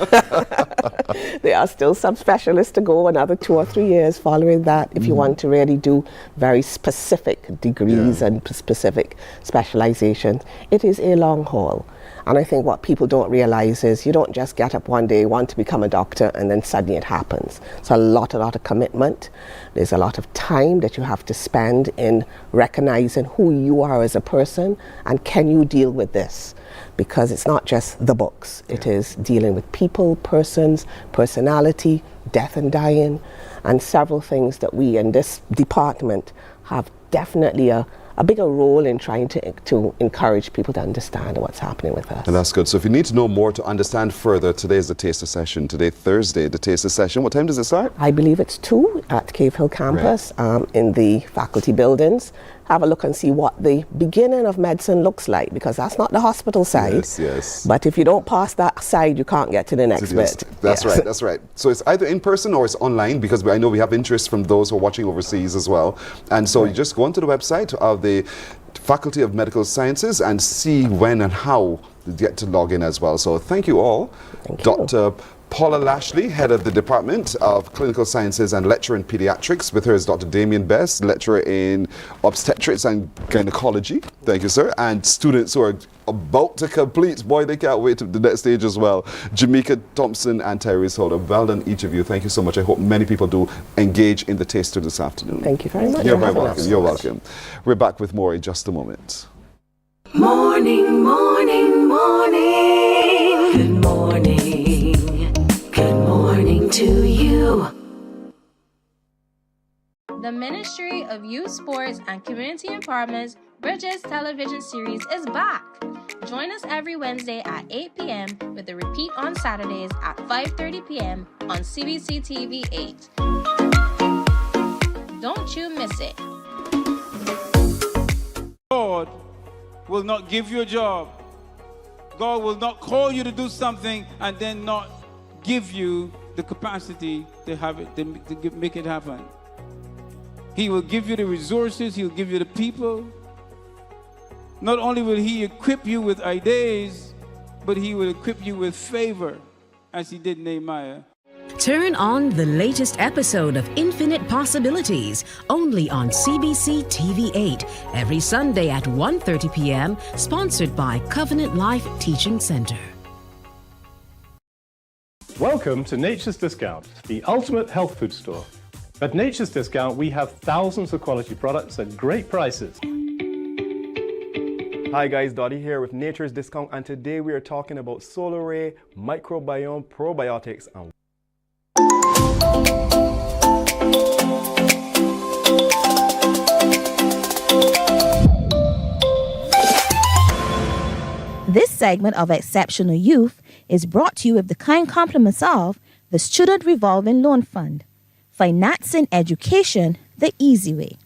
There are still some specialists to go, another 2 or 3 years following that, if you want to really do very specific degrees and specific specializations. It is a long haul. And I think what people don't realize is you don't just get up one day, want to become a doctor, and then suddenly it happens. It's a lot of commitment. There's a lot of time that you have to spend in recognizing who you are as a person, and can you deal with this? Because it's not just the books. It is dealing with people, persons, personality, death and dying, and several things that we in this department have definitely a bigger role in trying to encourage people to understand what's happening with us. And that's good. So if you need to know more to understand further, today is the taster session. Today, Thursday, the taster session. What time does it start? I believe it's 2 at Cave Hill campus, in the faculty buildings. Have a look and see what the beginning of medicine looks like, because that's not the hospital side. Yes, yes. But if you don't pass that side, you can't get to the next bit. That's right, that's right. So it's either in person or it's online, because I know we have interest from those who are watching overseas as well. And so you just go onto the website of the Faculty of Medical Sciences and see when and how you get to log in as well. So thank you all. Thank you. Dr. Paula Lashley, head of the Department of Clinical Sciences and lecturer in pediatrics. With her is Dr. Damien Best, lecturer in obstetrics and gynecology. Thank you, sir. And students who are about to complete, boy, they can't wait to the next stage as well. Jamaica Thompson and Tyrese Holder. Well done, each of you. Thank you so much. I hope many people do engage in the taster this afternoon. Thank you very much. You're very welcome. You're welcome. We're back with more in just a moment. Morning, morning, morning. Good morning. Good morning to you. The Ministry of Youth, Sports and Community Empowerment's Bridges television series is back. Join us every Wednesday at 8 p.m. with a repeat on Saturdays at 5:30 p.m. on CBC TV 8. Don't you miss it. God will not give you a job. God will not call you to do something and then not give you the capacity to have it, to make it happen. He will give you the resources, he'll give you the people. Not only will he equip you with ideas, but he will equip you with favor, as he did Nehemiah. Turn on the latest episode of Infinite Possibilities, only on CBC TV 8, every Sunday at 1:30 p.m., sponsored by Covenant Life Teaching Center. Welcome to Nature's Discount, the ultimate health food store. At Nature's Discount, we have thousands of quality products at great prices. Hi guys, Dottie here with Nature's Discount, and today we are talking about Solar Ray Microbiome Probiotics and This segment of Exceptional Youth is brought to you with the kind compliments of the Student Revolving Loan Fund. Financing education the easy way.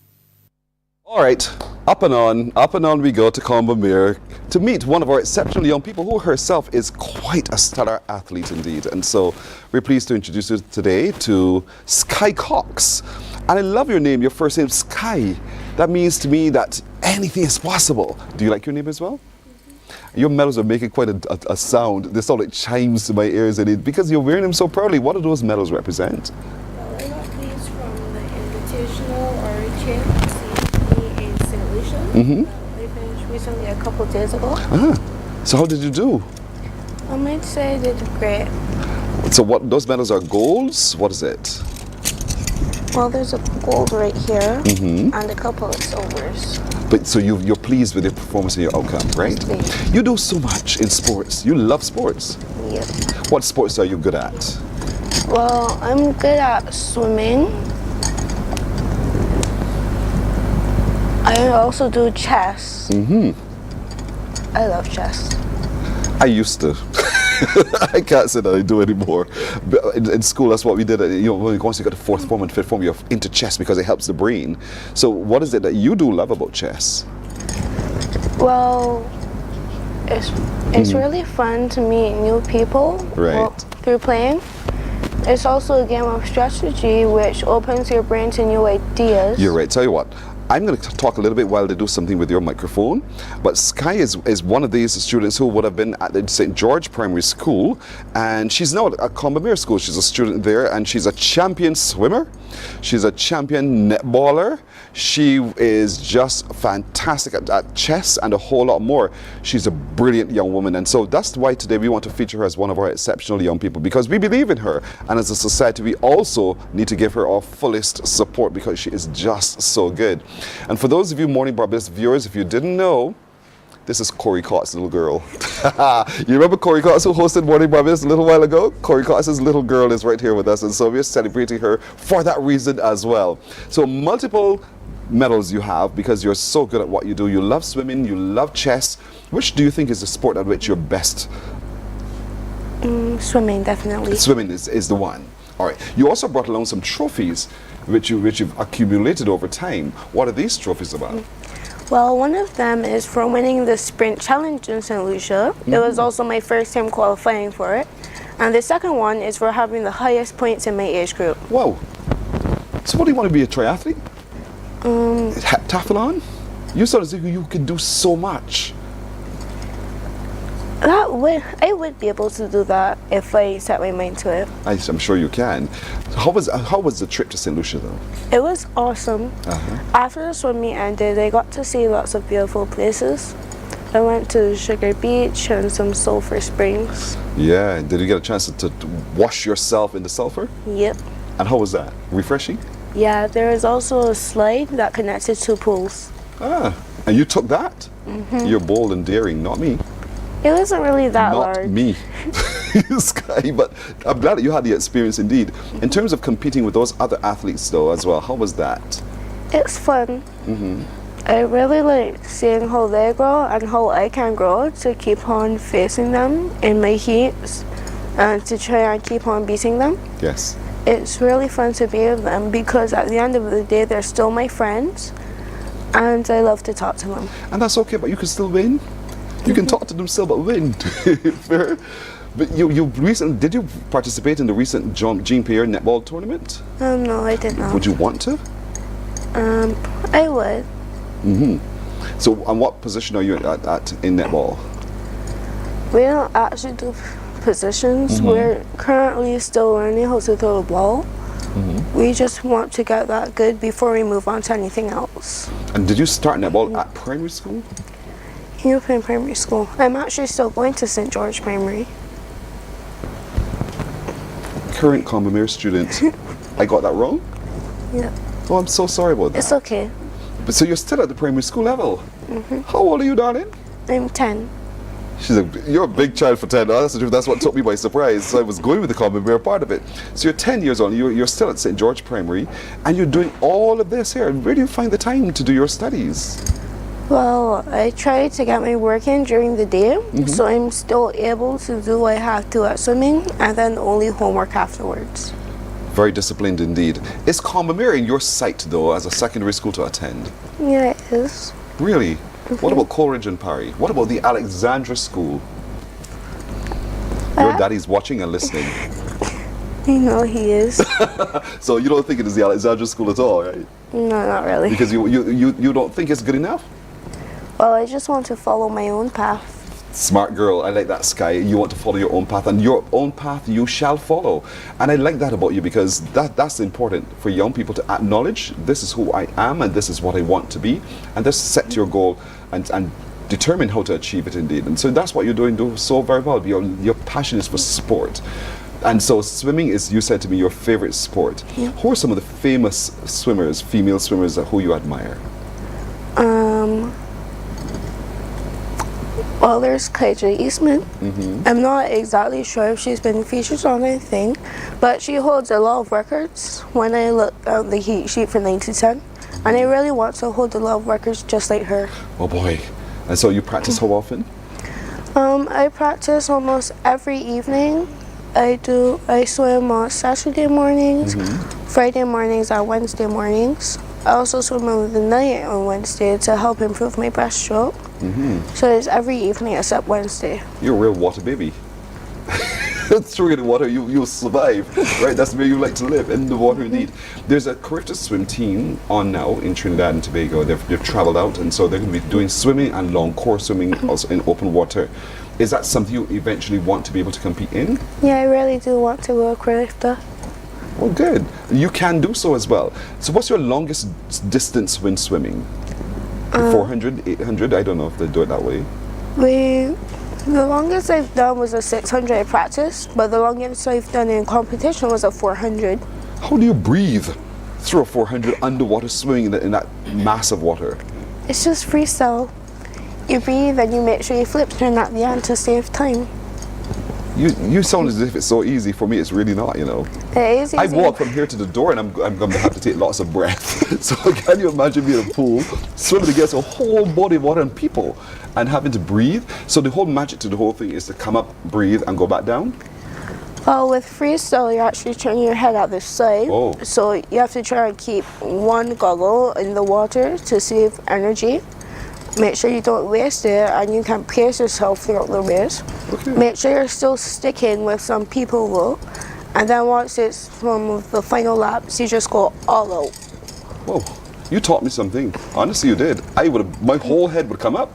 All right, up and on we go to Combamere to meet one of our exceptional young people who herself is quite a stellar athlete indeed. And so we're pleased to introduce you today to Sky Cox. And I love your name, your first name, Sky. That means to me that anything is possible. Do you like your name as well? Your medals are making quite a sound. They sound like chimes to my ears, and because you're wearing them so proudly. What do those medals represent? Well, I got these from the Invitational Origin CFP in St. Lucia. They finished recently a couple days ago. So how did you do? I might say they did great. So what? Those medals are golds? What is it? Well, there's a gold right here and a couple of silvers. But so you're pleased with your performance and your outcome, right? You do so much in sports. You love sports. Yep. What sports are you good at? Well, I'm good at swimming. I also do chess. I love chess. I used to. I can't say that I do anymore. But in school, that's what we did. Once you got to fourth form and fifth form, you're into chess because it helps the brain. So what is it that you do love about chess? Well, it's really fun to meet new people through playing. It's also a game of strategy which opens your brain to new ideas. You're right. Tell you what, I'm going to talk a little bit while they do something with your microphone. But Sky is one of these students who would have been at the St. George Primary School, and she's now at Combamere School. She's a student there, and she's a champion swimmer. She's a champion netballer. She is just fantastic at chess and a whole lot more. She's a brilliant young woman, and so that's why today we want to feature her as one of our exceptional young people, because we believe in her, and as a society we also need to give her our fullest support because she is just so good. And for those of you Morning Barbados viewers, if you didn't know, this is Corey Cott's little girl. You remember Corey Cox who hosted Morning Barbados a little while ago? Corey Cox's little girl is right here with us, and so we're celebrating her for that reason as well. So multiple medals you have because you're so good at what you do. You love swimming, you love chess. Which do you think is the sport at which you're best? Swimming, definitely. Swimming is the one. All right. You also brought along some trophies which you've accumulated over time. What are these trophies about? Well, one of them is for winning the Sprint Challenge in St. Lucia. It was also my first time qualifying for it. And the second one is for having the highest points in my age group. Whoa. So what do you want to be, a triathlete? Heptathlon? You sort of say you can do so much. That I would be able to do that if I set my mind to it. I'm sure you can. How was the trip to St. Lucia though? It was awesome. Uh-huh. After the swim meet ended, I got to see lots of beautiful places. I went to Sugar Beach and some sulfur springs. Yeah, did you get a chance to wash yourself in the sulfur? Yep. And how was that? Refreshing? Yeah, there was also a slide that connected two pools. Ah, and you took that? Mm-hmm. You're bold and daring, not me. It wasn't really that Not large. me, Sky, but I'm glad that you had the experience indeed. In terms of competing with those other athletes though as well, how was that? It's fun. Mm-hmm. I really like seeing how they grow and how I can grow to keep on facing them in my heats and to try and keep on beating them. Yes. It's really fun to be with them because at the end of the day they're still my friends and I love to talk to them. And that's okay, but you can still win. You can talk to them still, but win. Fair. But did you participate in the recent Jean Pierre netball tournament? No, I did not. Would you want to? I would. Mm-hmm. So, on what position are you at in netball? We don't actually do positions. Mm-hmm. We're currently still learning how to throw a ball. Mm-hmm. We just want to get that good before we move on to anything else. And did you start netball at primary school? Youth in primary school. I'm actually still going to St. George Primary. Current Combermere student. I got that wrong? Yeah. Oh, I'm so sorry about that. It's okay. But so you're still at the primary school level? Mm-hmm. How old are you, darling? I'm 10. You're a big child for 10. That's what took me by surprise. So I was going with the Combermere part of it. So you're 10 years old, you're still at St. George Primary, and you're doing all of this here. Where do you find the time to do your studies? Well, I try to get my work in during the day, so I'm still able to do what I have to at swimming, and then only homework afterwards. Very disciplined indeed. Is Combermere in your sight, though, as a secondary school to attend? Yeah, it is. Really? What about Coleridge and Parry? What about the Alexandra School? Your daddy's watching and listening. You know he is. So you don't think it is the Alexandra School at all, right? No, not really. Because you don't think it's good enough? Well, I just want to follow my own path. Smart girl, I like that, Sky. You want to follow your own path, and your own path you shall follow. And I like that about you because that's important for young people to acknowledge this is who I am and this is what I want to be, and just set your goal and determine how to achieve it indeed. And so that's what you're doing so very well. Your passion is for sport. And so swimming is, you said to me, your favorite sport. Yeah. Who are some of the famous swimmers, female swimmers, who you admire? Well, there's Kaija Eastman. I'm not exactly sure if she's been featured on anything, but she holds a lot of records when I look at the heat sheet for 1910. And I really want to hold a lot of records just like her. Oh boy. And so you practice how often? I practice almost every evening. I swim on Saturday mornings, Friday mornings, and Wednesday mornings. I also swim in the night on Wednesday to help improve my breaststroke. So it's every evening except Wednesday. You're a real water baby. Through in the water, you'll survive, right? That's where you like to live, in the water indeed. There's a Correctus swim team on now in Trinidad and Tobago. They've traveled out, and so they're going to be doing swimming and long course swimming also in open water. Is that something you eventually want to be able to compete in? Yeah, I really do want to go across. Well, good. You can do so as well. So what's your longest distance when swimming? 400, 800? I don't know if they do it that way. The longest I've done was a 600 practice, but the longest I've done in competition was a 400. How do you breathe through a 400 underwater swimming in that mass of water? It's just freestyle. You breathe and you make sure you flip turn at the end to save time. You sound as if it's so easy. For me, it's really not, you know. It is easy. I walk from here to the door and I'm going to have to take lots of breath. So can you imagine being in a pool, swimming against a whole body of water and people and having to breathe? So the whole magic to the whole thing is to come up, breathe, and go back down? Well, with freestyle, you're actually turning your head out this side. Oh. So you have to try and keep one goggle in the water to save energy. Make sure you don't waste it and you can pace yourself throughout the race. Okay. Make sure you're still sticking with some people though. And then once it's from the final laps, you just go all out. Whoa, you taught me something. Honestly, you did. My whole head would come up.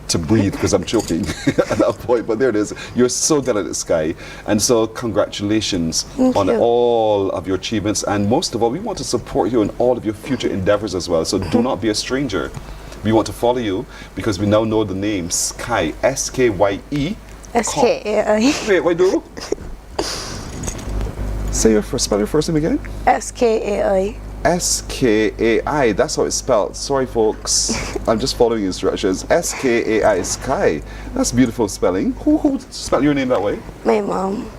to breathe because I'm choking at that point, but there it is. You're so good at it, Sky, and so congratulations on all of your achievements, and most of all, we want to support you in all of your future endeavors as well, so do not be a stranger. We want to follow you because we now know the name Sky, S-K-Y-E. S-K-A-I. Wait, wait, do? Spell your first name again. S-K-A-I. S-K-A-I, that's how it's spelled. Sorry, folks. I'm just following instructions. S-K-A-I, Sky. That's beautiful spelling. Who spelled your name that way? My mom.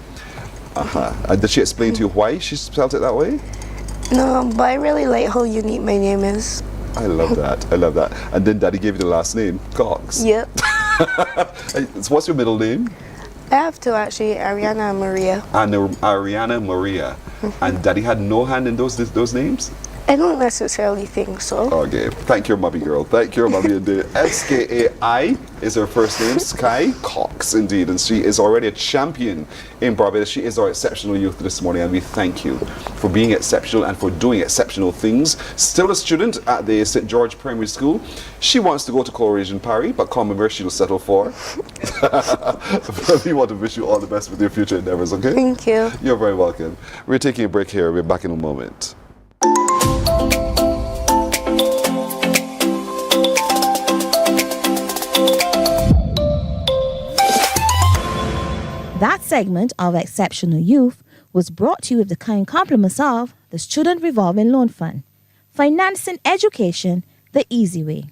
Did she explain to you why she spelled it that way? No, but I really like how unique my name is. I love that. I love that. And then Daddy gave you the last name, Cox. Yep. So what's your middle name? I have to actually, Ariana Maria. Ariana Maria. And Daddy had no hand in those names? I don't necessarily think so. Okay, thank your mommy, girl. Thank your mommy indeed. S-K-A-I is her first name, Sky Cox indeed, and she is already a champion in Barbados. She is our exceptional youth this morning, and we thank you for being exceptional and for doing exceptional things. Still a student at the St. George Primary School. She wants to go to Coleridge in Paris, but Commonwealth she will settle for. We want to wish you all the best with your future endeavors, okay? Thank you. You're very welcome. We're taking a break here. We're back in a moment. That segment of Exceptional Youth was brought to you with the kind compliments of the Student Revolving Loan Fund. Financing education the easy way.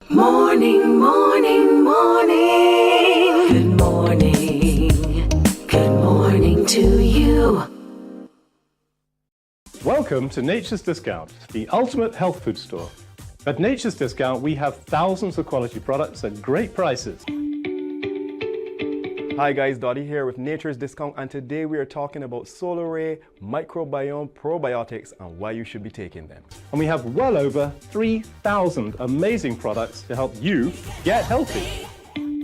Morning, morning, morning. Good morning. Good morning to you. Welcome to Nature's Discount, the ultimate health food store. At Nature's Discount, we have thousands of quality products at great prices. Hi guys, Dottie here with Nature's Discount, and today we are talking about solar ray, microbiome, probiotics, and why you should be taking them. And we have well over 3,000 amazing products to help you get healthy.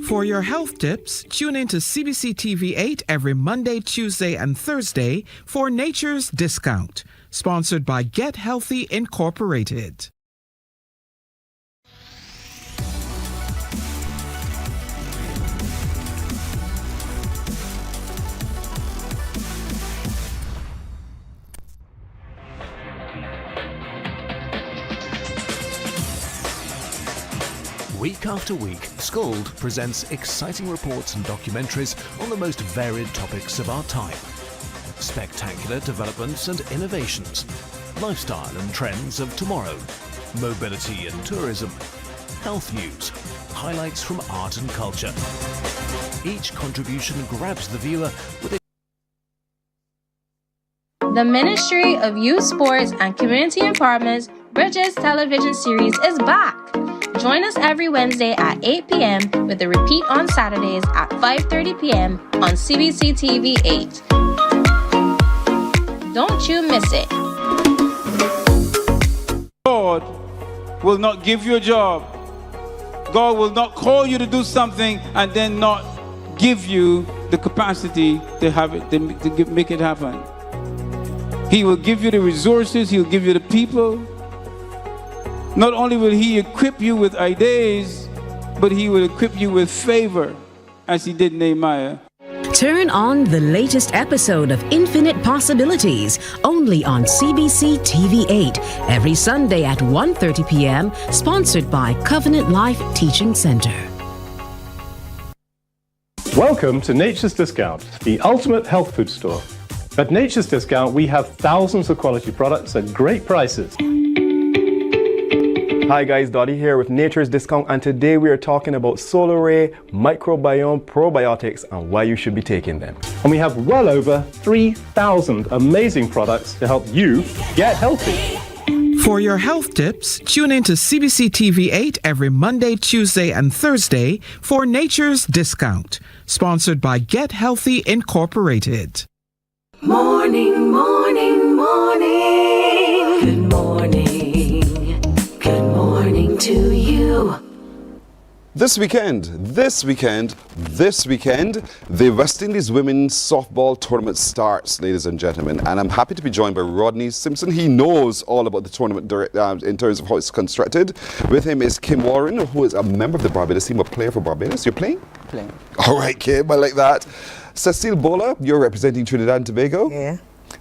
For your health tips, tune in to CBC TV 8 every Monday, Tuesday, and Thursday for Nature's Discount, sponsored by Get Healthy Incorporated. Week after week, Scald presents exciting reports and documentaries on the most varied topics of our time. Spectacular developments and innovations, lifestyle and trends of tomorrow, mobility and tourism, health news, highlights from art and culture. Each contribution grabs the viewer with a The Ministry of Youth, Sports and Community Empowerment's Bridges television series is back. Join us every Wednesday at 8 p.m. with a repeat on Saturdays at 5:30 p.m. on CBC TV 8. Don't you miss it. God will not give you a job. God will not call you to do something and then not give you the capacity to have it, to make it happen. He will give you the resources, he'll give you the people. Not only will he equip you with ideas, but he will equip you with favor, as he did Nehemiah. Turn on the latest episode of Infinite Possibilities, only on CBC TV 8, every Sunday at 1:30 p.m., sponsored by Covenant Life Teaching Center. Welcome to Nature's Discount, the ultimate health food store. At Nature's Discount, we have thousands of quality products at great prices. Hi guys, Dottie here with Nature's Discount, and today we are talking about solar ray, microbiome, probiotics, and why you should be taking them. And we have well over 3,000 amazing products to help you get healthy. For your health tips, tune in to CBC TV 8 every Monday, Tuesday, and Thursday for Nature's Discount, sponsored by Get Healthy Incorporated. Morning, morning, morning. Good morning. Good morning to you. This weekend, the West Indies Women's Softball Tournament starts, ladies and gentlemen. And I'm happy to be joined by Rodney Simpson. He knows all about the tournament in terms of how it's constructed. With him is Kim Warren, who is a member of the Barbados team, a player for Barbados. You're playing? Playing. All right, Kim, I like that. Cecile Bola, you're representing Trinidad and Tobago. Yeah.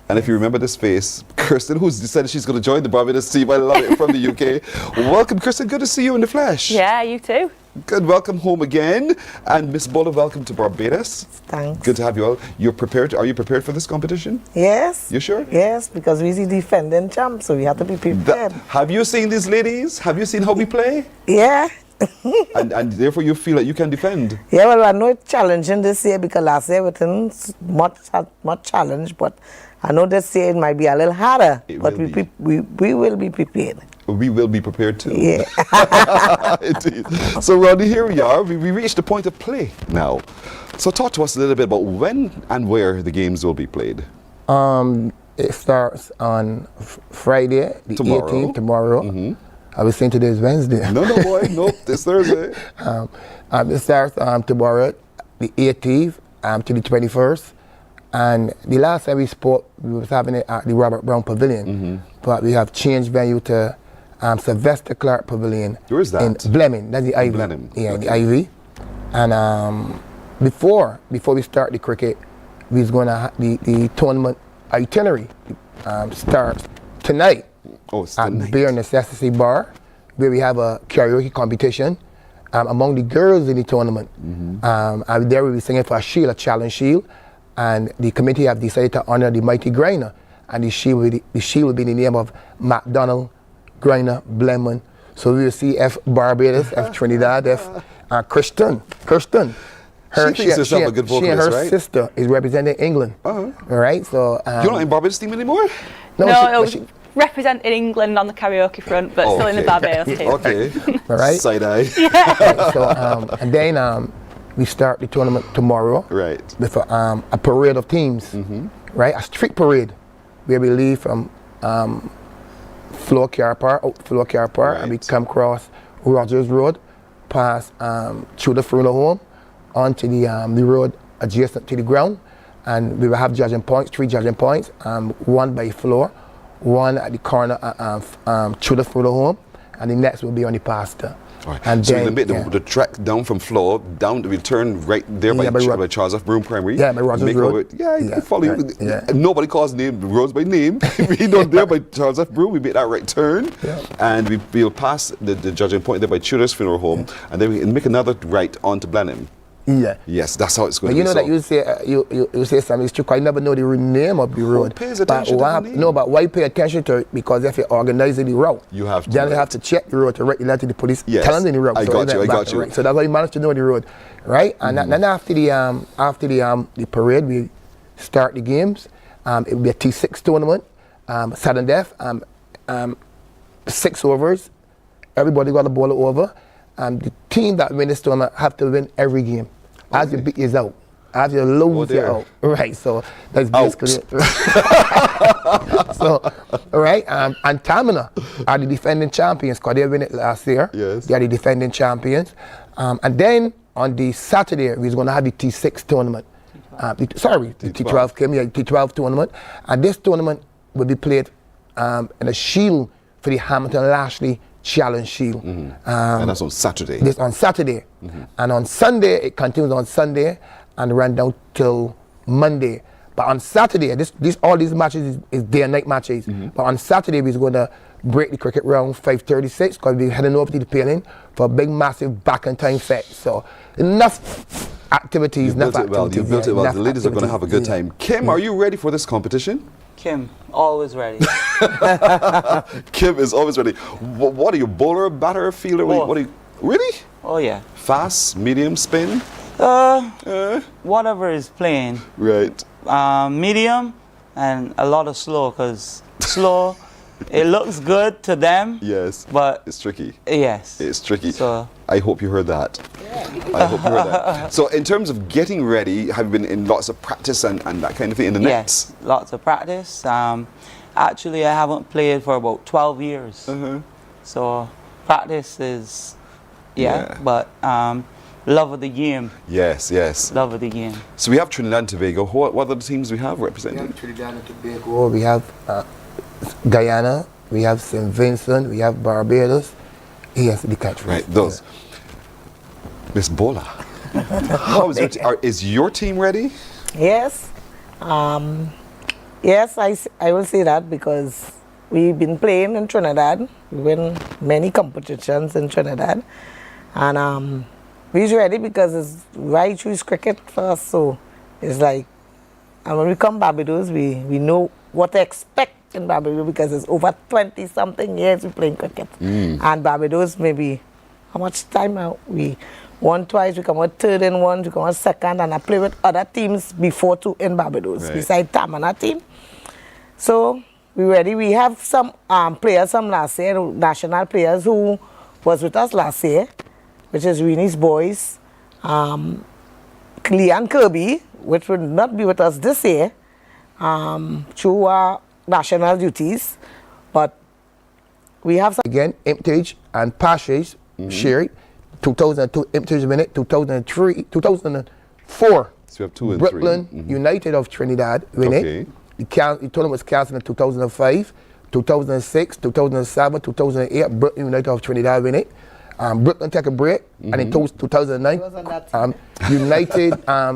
And if you remember this face, Kirsten, who's decided she's going to join the Barbados team. I love it, from the UK. Welcome, Kirsten. Good to see you in the flesh. Yeah, you too. Good. Welcome home again. And Miss Bola, welcome to Barbados. Thanks. Good to have you all. You're prepared? Are you prepared for this competition? Yes. You sure? Yes, because we're the defending champ, so we have to be prepared. Have you seen these ladies? Have you seen how we play? Yeah. and therefore you feel like you can defend? Yeah, well, I know it's challenging this year because last year everything much challenge, but I know this year it might be a little harder, but we will be prepared. We will be prepared too. Yeah. Indeed. So, Rodney, here we are. We reached the point of play now. So talk to us a little bit about when and where the games will be played. It starts on Friday, the 18th, tomorrow. Mm-hmm. I was saying today is Wednesday. No, boy. Nope, it's Thursday. It starts tomorrow, the 18th to the 21st. And the last time we spoke, we was having it at the Robert Brown Pavilion. But we have changed venue to Sylvester Clark Pavilion. Where is that? In Blenheim. That's the Ivy. Blenheim. Yeah, okay. The Ivy. And before we start the cricket, we was going to the tournament itinerary starts tonight. Oh, it's at tonight. Bare Necessity Bar, where we have a karaoke competition among the girls in the tournament. And there we'll be singing for a shield, a challenge shield. And the committee have decided to honor the mighty Griner. And the shield will be in the name of MacDonald Griner Blenheim. So we will see F Barbados, F Trinidad, F Kirsten. She thinks herself a good vocalist, she and her right? sister is representing England. All right, so you're not in Barbados team anymore? No, representing England on the karaoke front, but still in the Barbados team. Okay. All right. Side eye. Right, so and then we start the tournament tomorrow. Right. With a parade of teams. Right, a street parade where we leave from Floor Car Park, and we come across Rogers Road, past through the funeral home, onto the road adjacent to the ground, and we will have judging points, 3 judging points, one by floor, one at the corner through the funeral home, and the next will be on the pasture. Right. And so then, we'll make the trek down from floor, we'll turn right there by Charles F. Broom Primary. Yeah, by Rogers Road. I follow you. Nobody calls roads by name. We know there by Charles F. Broom, we make that right turn, and we'll pass the judging point there by Tudor's Funeral Home, and then we make another right onto Blenheim. Yeah. Yes, that's how it's going but to be. You know that you say something, it's true, I never know the name of the road. Who pays attention to the name? No, but why pay attention to it? Because if you're organizing the route, you have to. Then you have to check the road to write the letter to the police telling them the route. I got you. Right. So that's how you manage to know the road, right? And then after the parade, we start the games. It will be a T6 tournament, sudden death, 6 overs. Everybody got a ball over. The team that win this tournament have to win every game. As you beat is out. As you lose, you're out. Right, so that's basically it. So, right, and Tamina are the defending champions because they won it last year. Yes. They are the defending champions. And then on the Saturday, we're going to have the T6 tournament. The T12 came here, the T12 tournament. And this tournament will be played in a shield for the Hamilton Lashley Challenge Shield. And that's on Saturday. This on Saturday. And on Sunday, it continues on Sunday and run down till Monday. But on Saturday, all these matches is day and night matches. But on Saturday, we're going to break the cricket round 5:36 because we're heading over to the Paling for a big, massive back and time set. So enough activities, You built it well. The ladies are going to have a good time. Kim, are you ready for this competition? Kim, always ready. Kim is always ready. What are you, bowler, batter, fielder? What are you? Really? Oh yeah. Fast, medium, spin? Whatever is playing. Right. Medium and a lot of slow, because slow, it looks good to them. Yes. But it's tricky. Yes. It's tricky. So I hope you heard that. I hope you heard that. So in terms of getting ready, have you been in lots of practice and that kind of thing in the nets? Yes, lots of practice. Actually, I haven't played for about 12 years. So practice is but love of the game. Yes, yes. Love of the game. So we have Trinidad and Tobago. What other teams we have represented? We have Trinidad and Tobago. We have Guyana. We have St. Vincent. We have Barbados. Yes, the country. Right, those. Miss Bola, how is is your team ready? Yes. Yes, I will say that because we've been playing in Trinidad. We win many competitions in Trinidad. And we're ready because it's right through cricket for us. So it's like, and when we come Barbados, we know what to expect in Barbados because it's over 20-something years we playing cricket. And Barbados, maybe, how much time we won twice, we come out third in one, we come out second, and I play with other teams before too in Barbados, besides Tamana team. So we're ready. We have some players from last year, national players who was with us last year, which is Reenie's boys, Clean Kirby, which will not be with us this year, through our national duties, but we have some again Imtage and Pashes shared 2002 Imtage win it, 2003, 2004. So we have 2 and Brooklyn 3. United of Trinidad win it. The tournament was cancelled in 2005, 2006, 2007, 2008. Brooklyn United of Trinidad win it. Brooklyn take a break, and in 2009,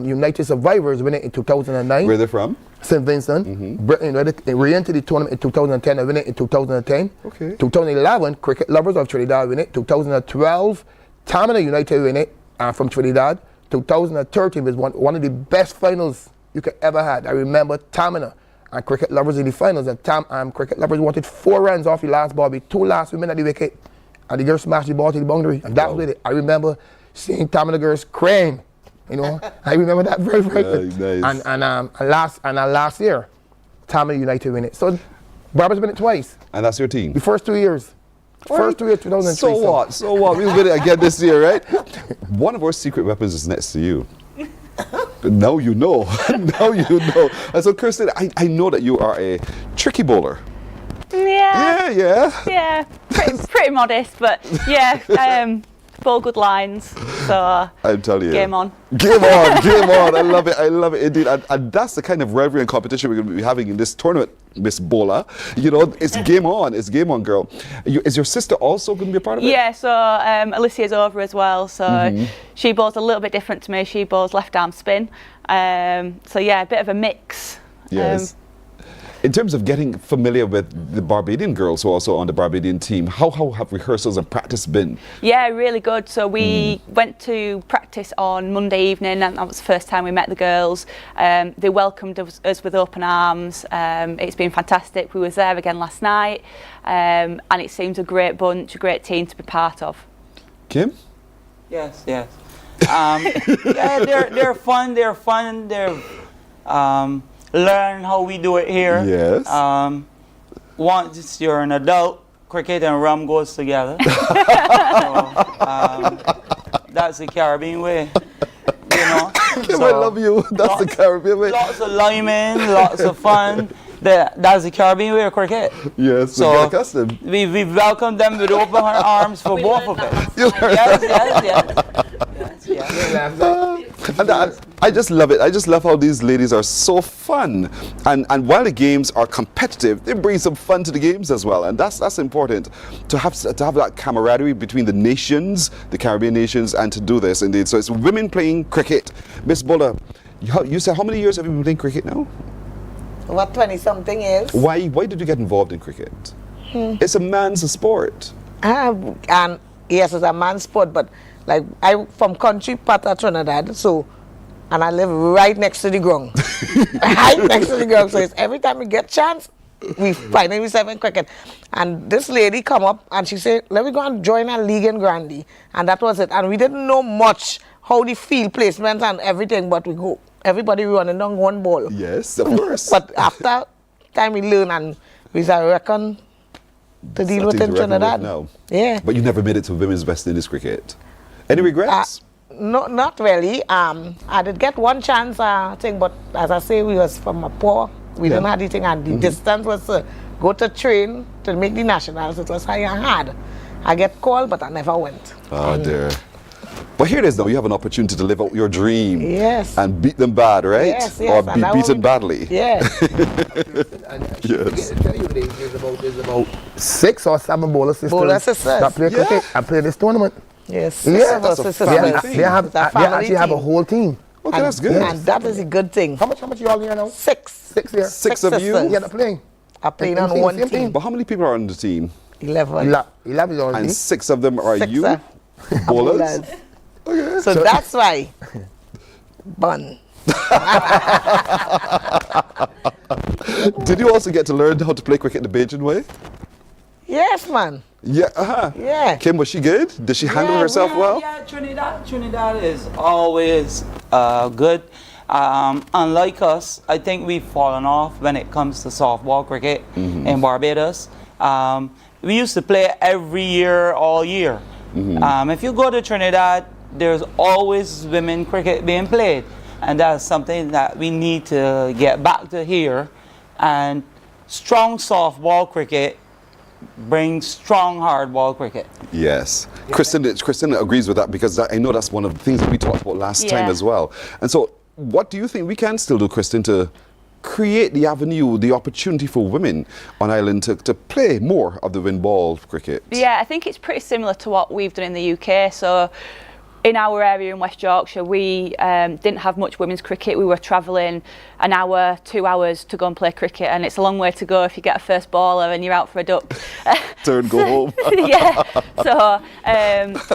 United Survivors win it in 2009. Where are they from? St. Vincent. Brooklyn United re-entered the tournament in 2010 and win it in 2010. 2011, Cricket Lovers of Trinidad win it. 2012, Tamina United win it from Trinidad. 2013 was one of the best finals you could ever had. I remember Tamina and Cricket Lovers in the finals, and Cricket Lovers wanted 4 runs off the last ball, with 2 last women at the wicket. And the girls smashed the ball to the boundary, and that was it. I remember seeing Tamina girls crying, you know. I remember that very, very good. Nice. And last year, Tamina United win it. So Barbados win it twice. And that's your team? The first 2 years. First 2 years, 2003. So what? We'll win it again this year, right? One of our secret weapons is next to you. Now you know. Now you know. And so, Kirsten, I know that you are a tricky bowler. Yeah, pretty modest, but yeah, bowl good lines. So I'm telling you, game on. Game on, game on. I love it indeed. And that's the kind of rivalry and competition we're going to be having in this tournament, Miss Bola. You know, it's game on, girl. Is your sister also going to be a part of it? Yeah, so Alicia's over as well. So she bowls a little bit different to me. She bowls left arm spin. So yeah, a bit of a mix. Yes. In terms of getting familiar with the Barbadian girls who are also on the Barbadian team, how have rehearsals and practice been? Yeah, really good. So we went to practice on Monday evening, and that was the first time we met the girls. They welcomed us with open arms. It's been fantastic. We were there again last night, and it seems a great bunch, a great team to be part of. Kim? Yes. Yeah, they're fun. Learn how we do it here. Yes. Once you're an adult, cricket and rum goes together. So, that's the Caribbean way. You know. Kim, I love you. That's the Caribbean way. Lots of liming, lots of fun. That's the Caribbean way of cricket. Yes, so get accustomed. We welcome them with open arms for both of us. Yes. And I just love it. I just love how these ladies are so fun. And while the games are competitive, they bring some fun to the games as well. And that's important to have that camaraderie between the nations, the Caribbean nations, and to do this indeed. So it's women playing cricket. Miss Bola, you said how many years have you been playing cricket now? Over 20-something years. Why did you get involved in cricket? It's a man's sport. And yes, it's a man's sport, but like I'm from country part of Trinidad, so and I live right next to the ground. Right next to the ground. So it's every time we get chance, we find ourselves in cricket. And this lady come up and she said, let me go and join a league in Grandy. And that was it. And we didn't know much how the field placement and everything, but we go. Everybody running down one ball. Yes, of course. But after time we learn and we reckon to deal with in Trinidad. Now. Yeah. But you never made it to Women's West Indies cricket. Any regrets? No, not really. I did get one chance, but as I say, we was from a poor. We didn't have anything, and the distance was to go to train to make the nationals. It was high and hard. I get called, but I never went. Oh dear. But here it is, though. You have an opportunity to live out your dream. Yes. And beat them bad, right? Yes, yes. Or be beaten badly. Yes. Yes. There's about 6 or 7 bowler sisters that play cricket and play this tournament. Yes. Yeah, That's a they actually have a whole team. Okay, and, that's good. And that is a good thing. How much you all here now? 6. 6 here. 6 of you? Yeah, they're playing. I'm playing on one team. But how many people are on the team? 11. 11 is on the team. And 6 of them are 6 you? are Bowlers? Okay. So that's why. Bun. Did you also get to learn how to play cricket the Bajan way? Yes, man. Yeah, Yeah. Kim, was she good? Did she handle herself well? Yeah, Trinidad is always good. Unlike us, I think we've fallen off when it comes to softball cricket in Barbados. We used to play every year, all year. If you go to Trinidad, there's always women cricket being played. And that's something that we need to get back to here. And strong softball cricket brings strong hardball cricket. Yes. Kristen agrees with that, because I know that's one of the things that we talked about last time as well. And so what do you think we can still do, Kristen, to create the avenue, the opportunity for women on island to play more of the windball cricket? Yeah, I think it's pretty similar to what we've done in the UK. So in our area in West Yorkshire, we didn't have much women's cricket. We were travelling an hour, 2 hours to go and play cricket, and it's a long way to go if you get a first baller and you're out for a duck. Turn, go home. Yeah, so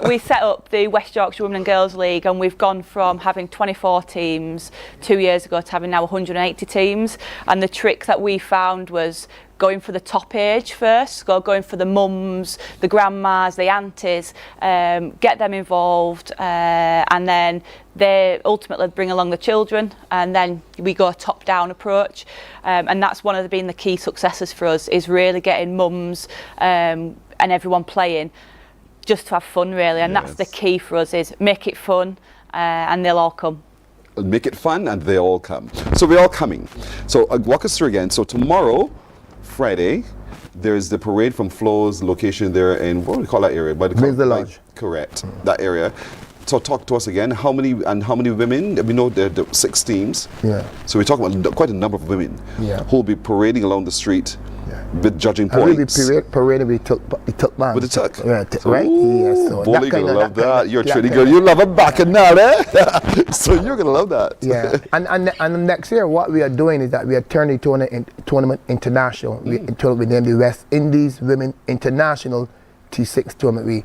we set up the West Yorkshire Women and Girls League, and we've gone from having 24 teams 2 years ago to having now 180 teams. And the trick that we found was going for the top age first, going for the mums, the grandmas, the aunties, get them involved, and then they ultimately bring along the children, and then we go a top-down approach. And that's one of been the key successes for us, is really getting mums and everyone playing just to have fun, really. And that's the key for us, is make it fun, and they'll all come. Make it fun and they all come. So we're all coming. So walk us through again. So tomorrow, Friday, there's the parade from Flo's location there in, what do we call that area? By the Lodge. Correct, that area. So talk to us again. How many women? We know there are 6 teams. Yeah. So we're talking about quite a number of women who will be parading along the street with judging points. And we'll be parading with the tuck man. With the tuck? Yeah, right? Yes. So boy, you're going to love that. You're a Trinity girl. You love a bacchanal, eh? So you're going to love that. Yeah. And next year, what we are doing is that we are turning the tournament international. We named the West Indies Women International T6 tournament. We,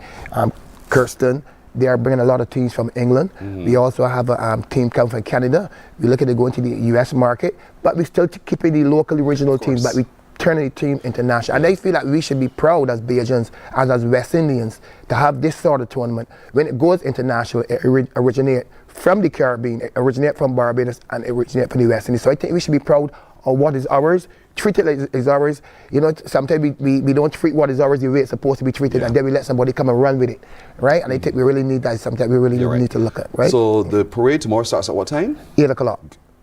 Kirsten, they are bringing a lot of teams from England. We also have a team coming from Canada. We look at it going to the US market, but we still keeping the local original teams, but we turning the team international. And I feel like we should be proud as Bajans, as West Indians, to have this sort of tournament. When it goes international, it originates from the Caribbean, it originates from Barbados, and it originates from the West Indies. So I think we should be proud of what is ours, treat it like it's ours. You know, sometimes we don't treat what is ours the way it's supposed to be treated, and then we let somebody come and run with it, right? And I think we really need that. Sometimes we really need to look at, right? So the parade tomorrow starts at what time? 8 o'clock.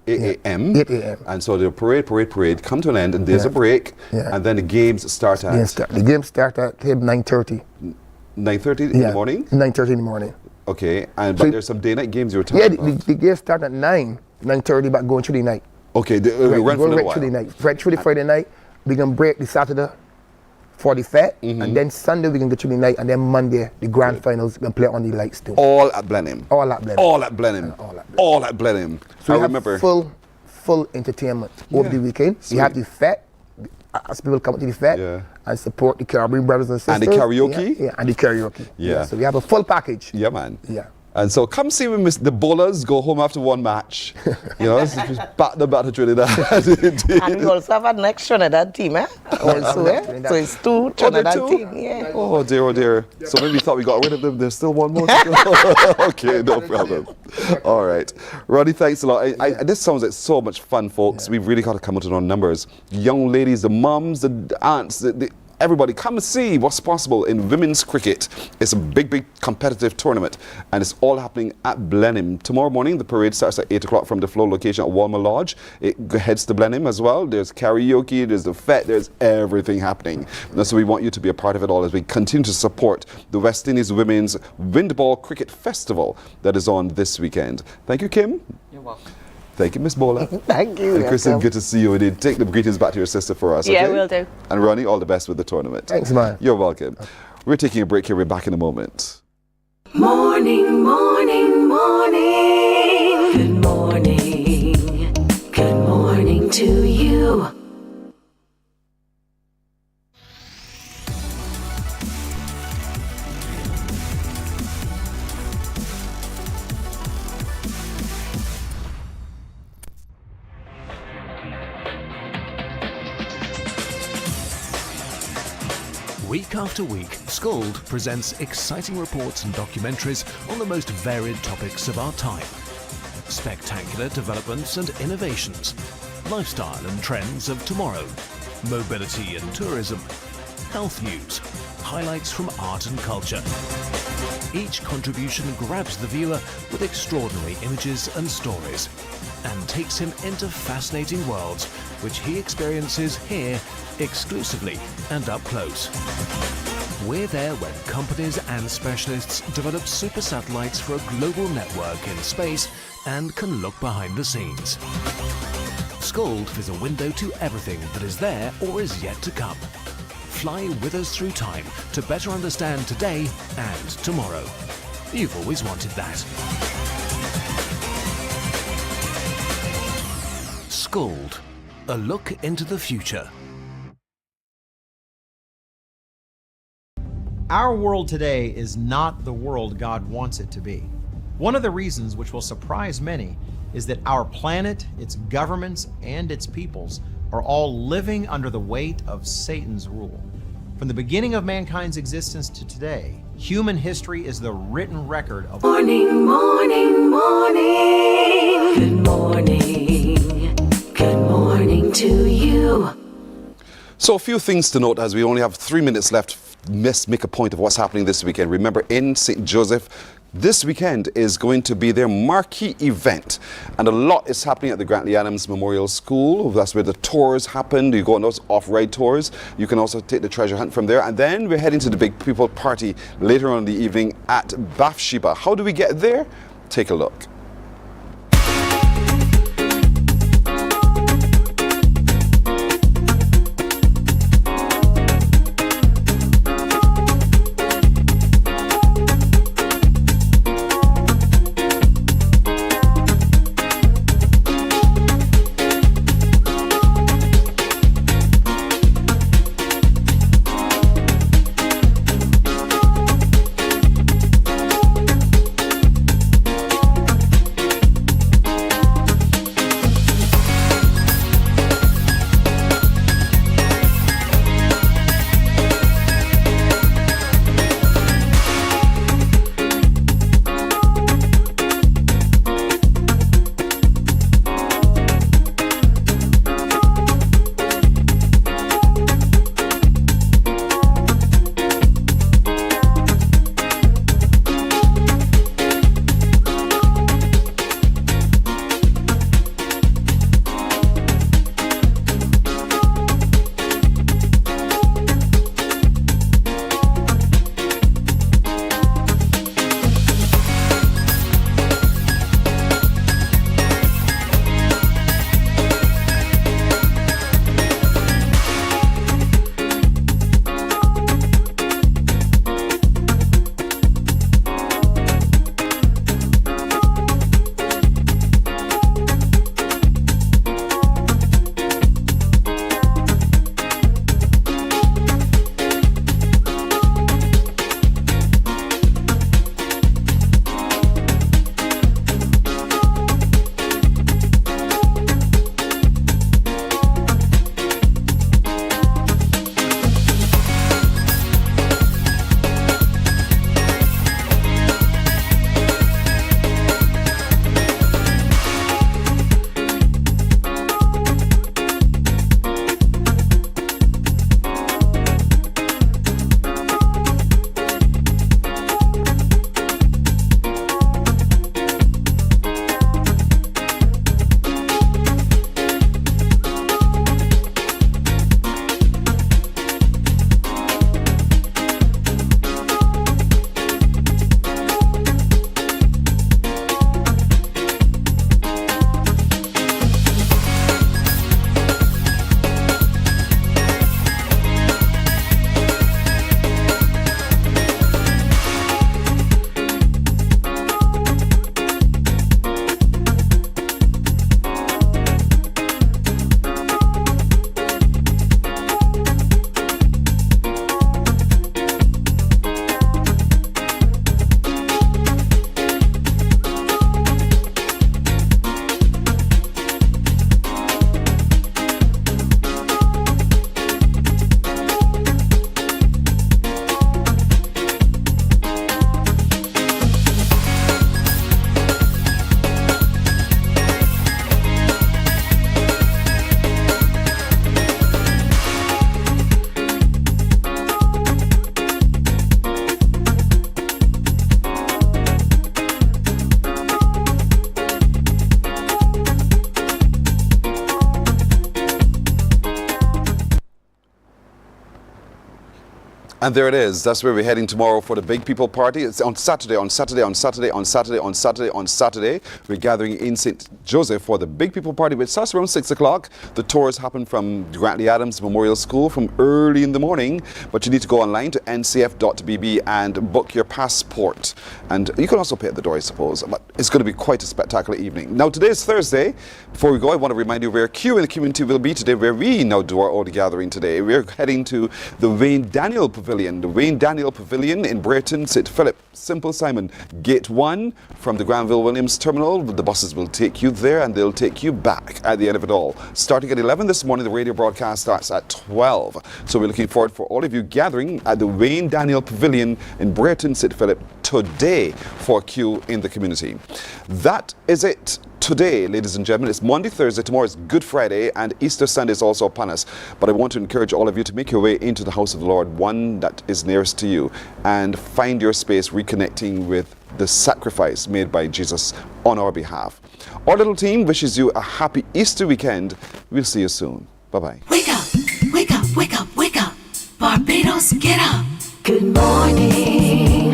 8 a.m. 8 a.m. And so the parade come to an end, and there's a break, and then the games start at? The games start at 9:30. 9:30 in the morning? 9:30 in the morning. Okay, but there's some day-night games you were talking about? The games start at 9:30, but going through the night. Okay, we run for a while. Through the night. Right through the Friday night, we can break the Saturday for the fete, and then Sunday we can go through the night, and then Monday the grand finals we can play on the lights too. All at Blenheim. All at Blenheim. All at Blenheim. All at Blenheim. So I we remember. have full entertainment over the weekend. You have the fete, as people come to the fete and support the Caribbean brothers and sisters. And the karaoke. Yeah, and the karaoke. Yeah. So we have a full package. Yeah, man. Yeah. And so come see when the bowlers go home after one match. You know, back to Trinidad. And we also have a next Trinidad team, also, So it's 2 Trinidad teams, yeah. Oh dear. So maybe we thought we got rid of them. There's still one more. Okay, no problem. All right. Ronnie, thanks a lot. This sounds like so much fun, folks. We've really got to come out on our numbers. Young ladies, the mums, the aunts, everybody, come and see what's possible in women's cricket. It's a big, big competitive tournament, and it's all happening at Blenheim. Tomorrow morning, the parade starts at 8 o'clock from the flow location at Walmer Lodge. It heads to Blenheim as well. There's karaoke, there's the fete, there's everything happening. And so we want you to be a part of it all as we continue to support the West Indies Women's Windball Cricket Festival that is on this weekend. Thank you, Kim. You're welcome. Thank you, Miss Bola. Thank you. And Kristen, good to see you. Indeed. Take the greetings back to your sister for us. Yeah, okay? will do. And Ronnie, all the best with the tournament. Thanks, man. You're welcome. We're taking a break here. We're back in a moment. Morning, morning, morning. Good morning. Good morning to you. Week after week, Scold presents exciting reports and documentaries on the most varied topics of our time. Spectacular developments and innovations, lifestyle and trends of tomorrow, mobility and tourism, health news, highlights from art and culture. Each contribution grabs the viewer with extraordinary images and stories and takes him into fascinating worlds which he experiences here exclusively and up close. We're there when companies and specialists develop super satellites for a global network in space and can look behind the scenes. Scold is a window to everything that is there or is yet to come. Fly with us through time to better understand today and tomorrow. You've always wanted that. Scold, a look into the future. Our world today is not the world God wants it to be. One of the reasons, which will surprise many, is that our planet, its governments, and its peoples are all living under the weight of Satan's rule. From the beginning of mankind's existence to today, human history is the written record of Morning, morning, morning. Good morning. Good morning to you. So a few things to note as we only have 3 minutes left. Make a point of what's happening this weekend. Remember, in St. Joseph, this weekend is going to be their marquee event. And a lot is happening at the Grantley Adams Memorial School. That's where the tours happen. You go on those off-ride tours. You can also take the treasure hunt from there. And then we're heading to the big people party later on in the evening at Bathsheba. How do we get there? Take a look. And there it is. That's where we're heading tomorrow for the Big People Party. It's on Saturday. We're gathering in St. Joseph for the Big People Party, which starts around 6 o'clock. The tours happen from Grantley Adams Memorial School from early in the morning, but you need to go online to ncf.bb and book your passport. And you can also pay at the door, I suppose, but it's going to be quite a spectacular evening. Now, today is Thursday. Before we go, I want to remind you where Q in the community will be today, where we now do our old gathering today. We're heading to the Wayne Daniel Pavilion. The Wayne Daniel Pavilion in Brayton, St. Philip, Simple Simon, Gate 1 from the Granville Williams Terminal. The buses will take you there and they'll take you back at the end of it all. Starting at 11 this morning, the radio broadcast starts at 12. So we're looking forward for all of you gathering at the Wayne Daniel Pavilion in Brayton, St. Philip today for Q in the community. That is it. Today, ladies and gentlemen, it's Monday, Thursday, tomorrow is Good Friday, and Easter Sunday is also upon us. But I want to encourage all of you to make your way into the house of the Lord, one that is nearest to you, and find your space reconnecting with the sacrifice made by Jesus on our behalf. Our little team wishes you a happy Easter weekend. We'll see you soon. Bye-bye. Wake up, wake up, wake up, wake up. Barbados, get up. Good morning.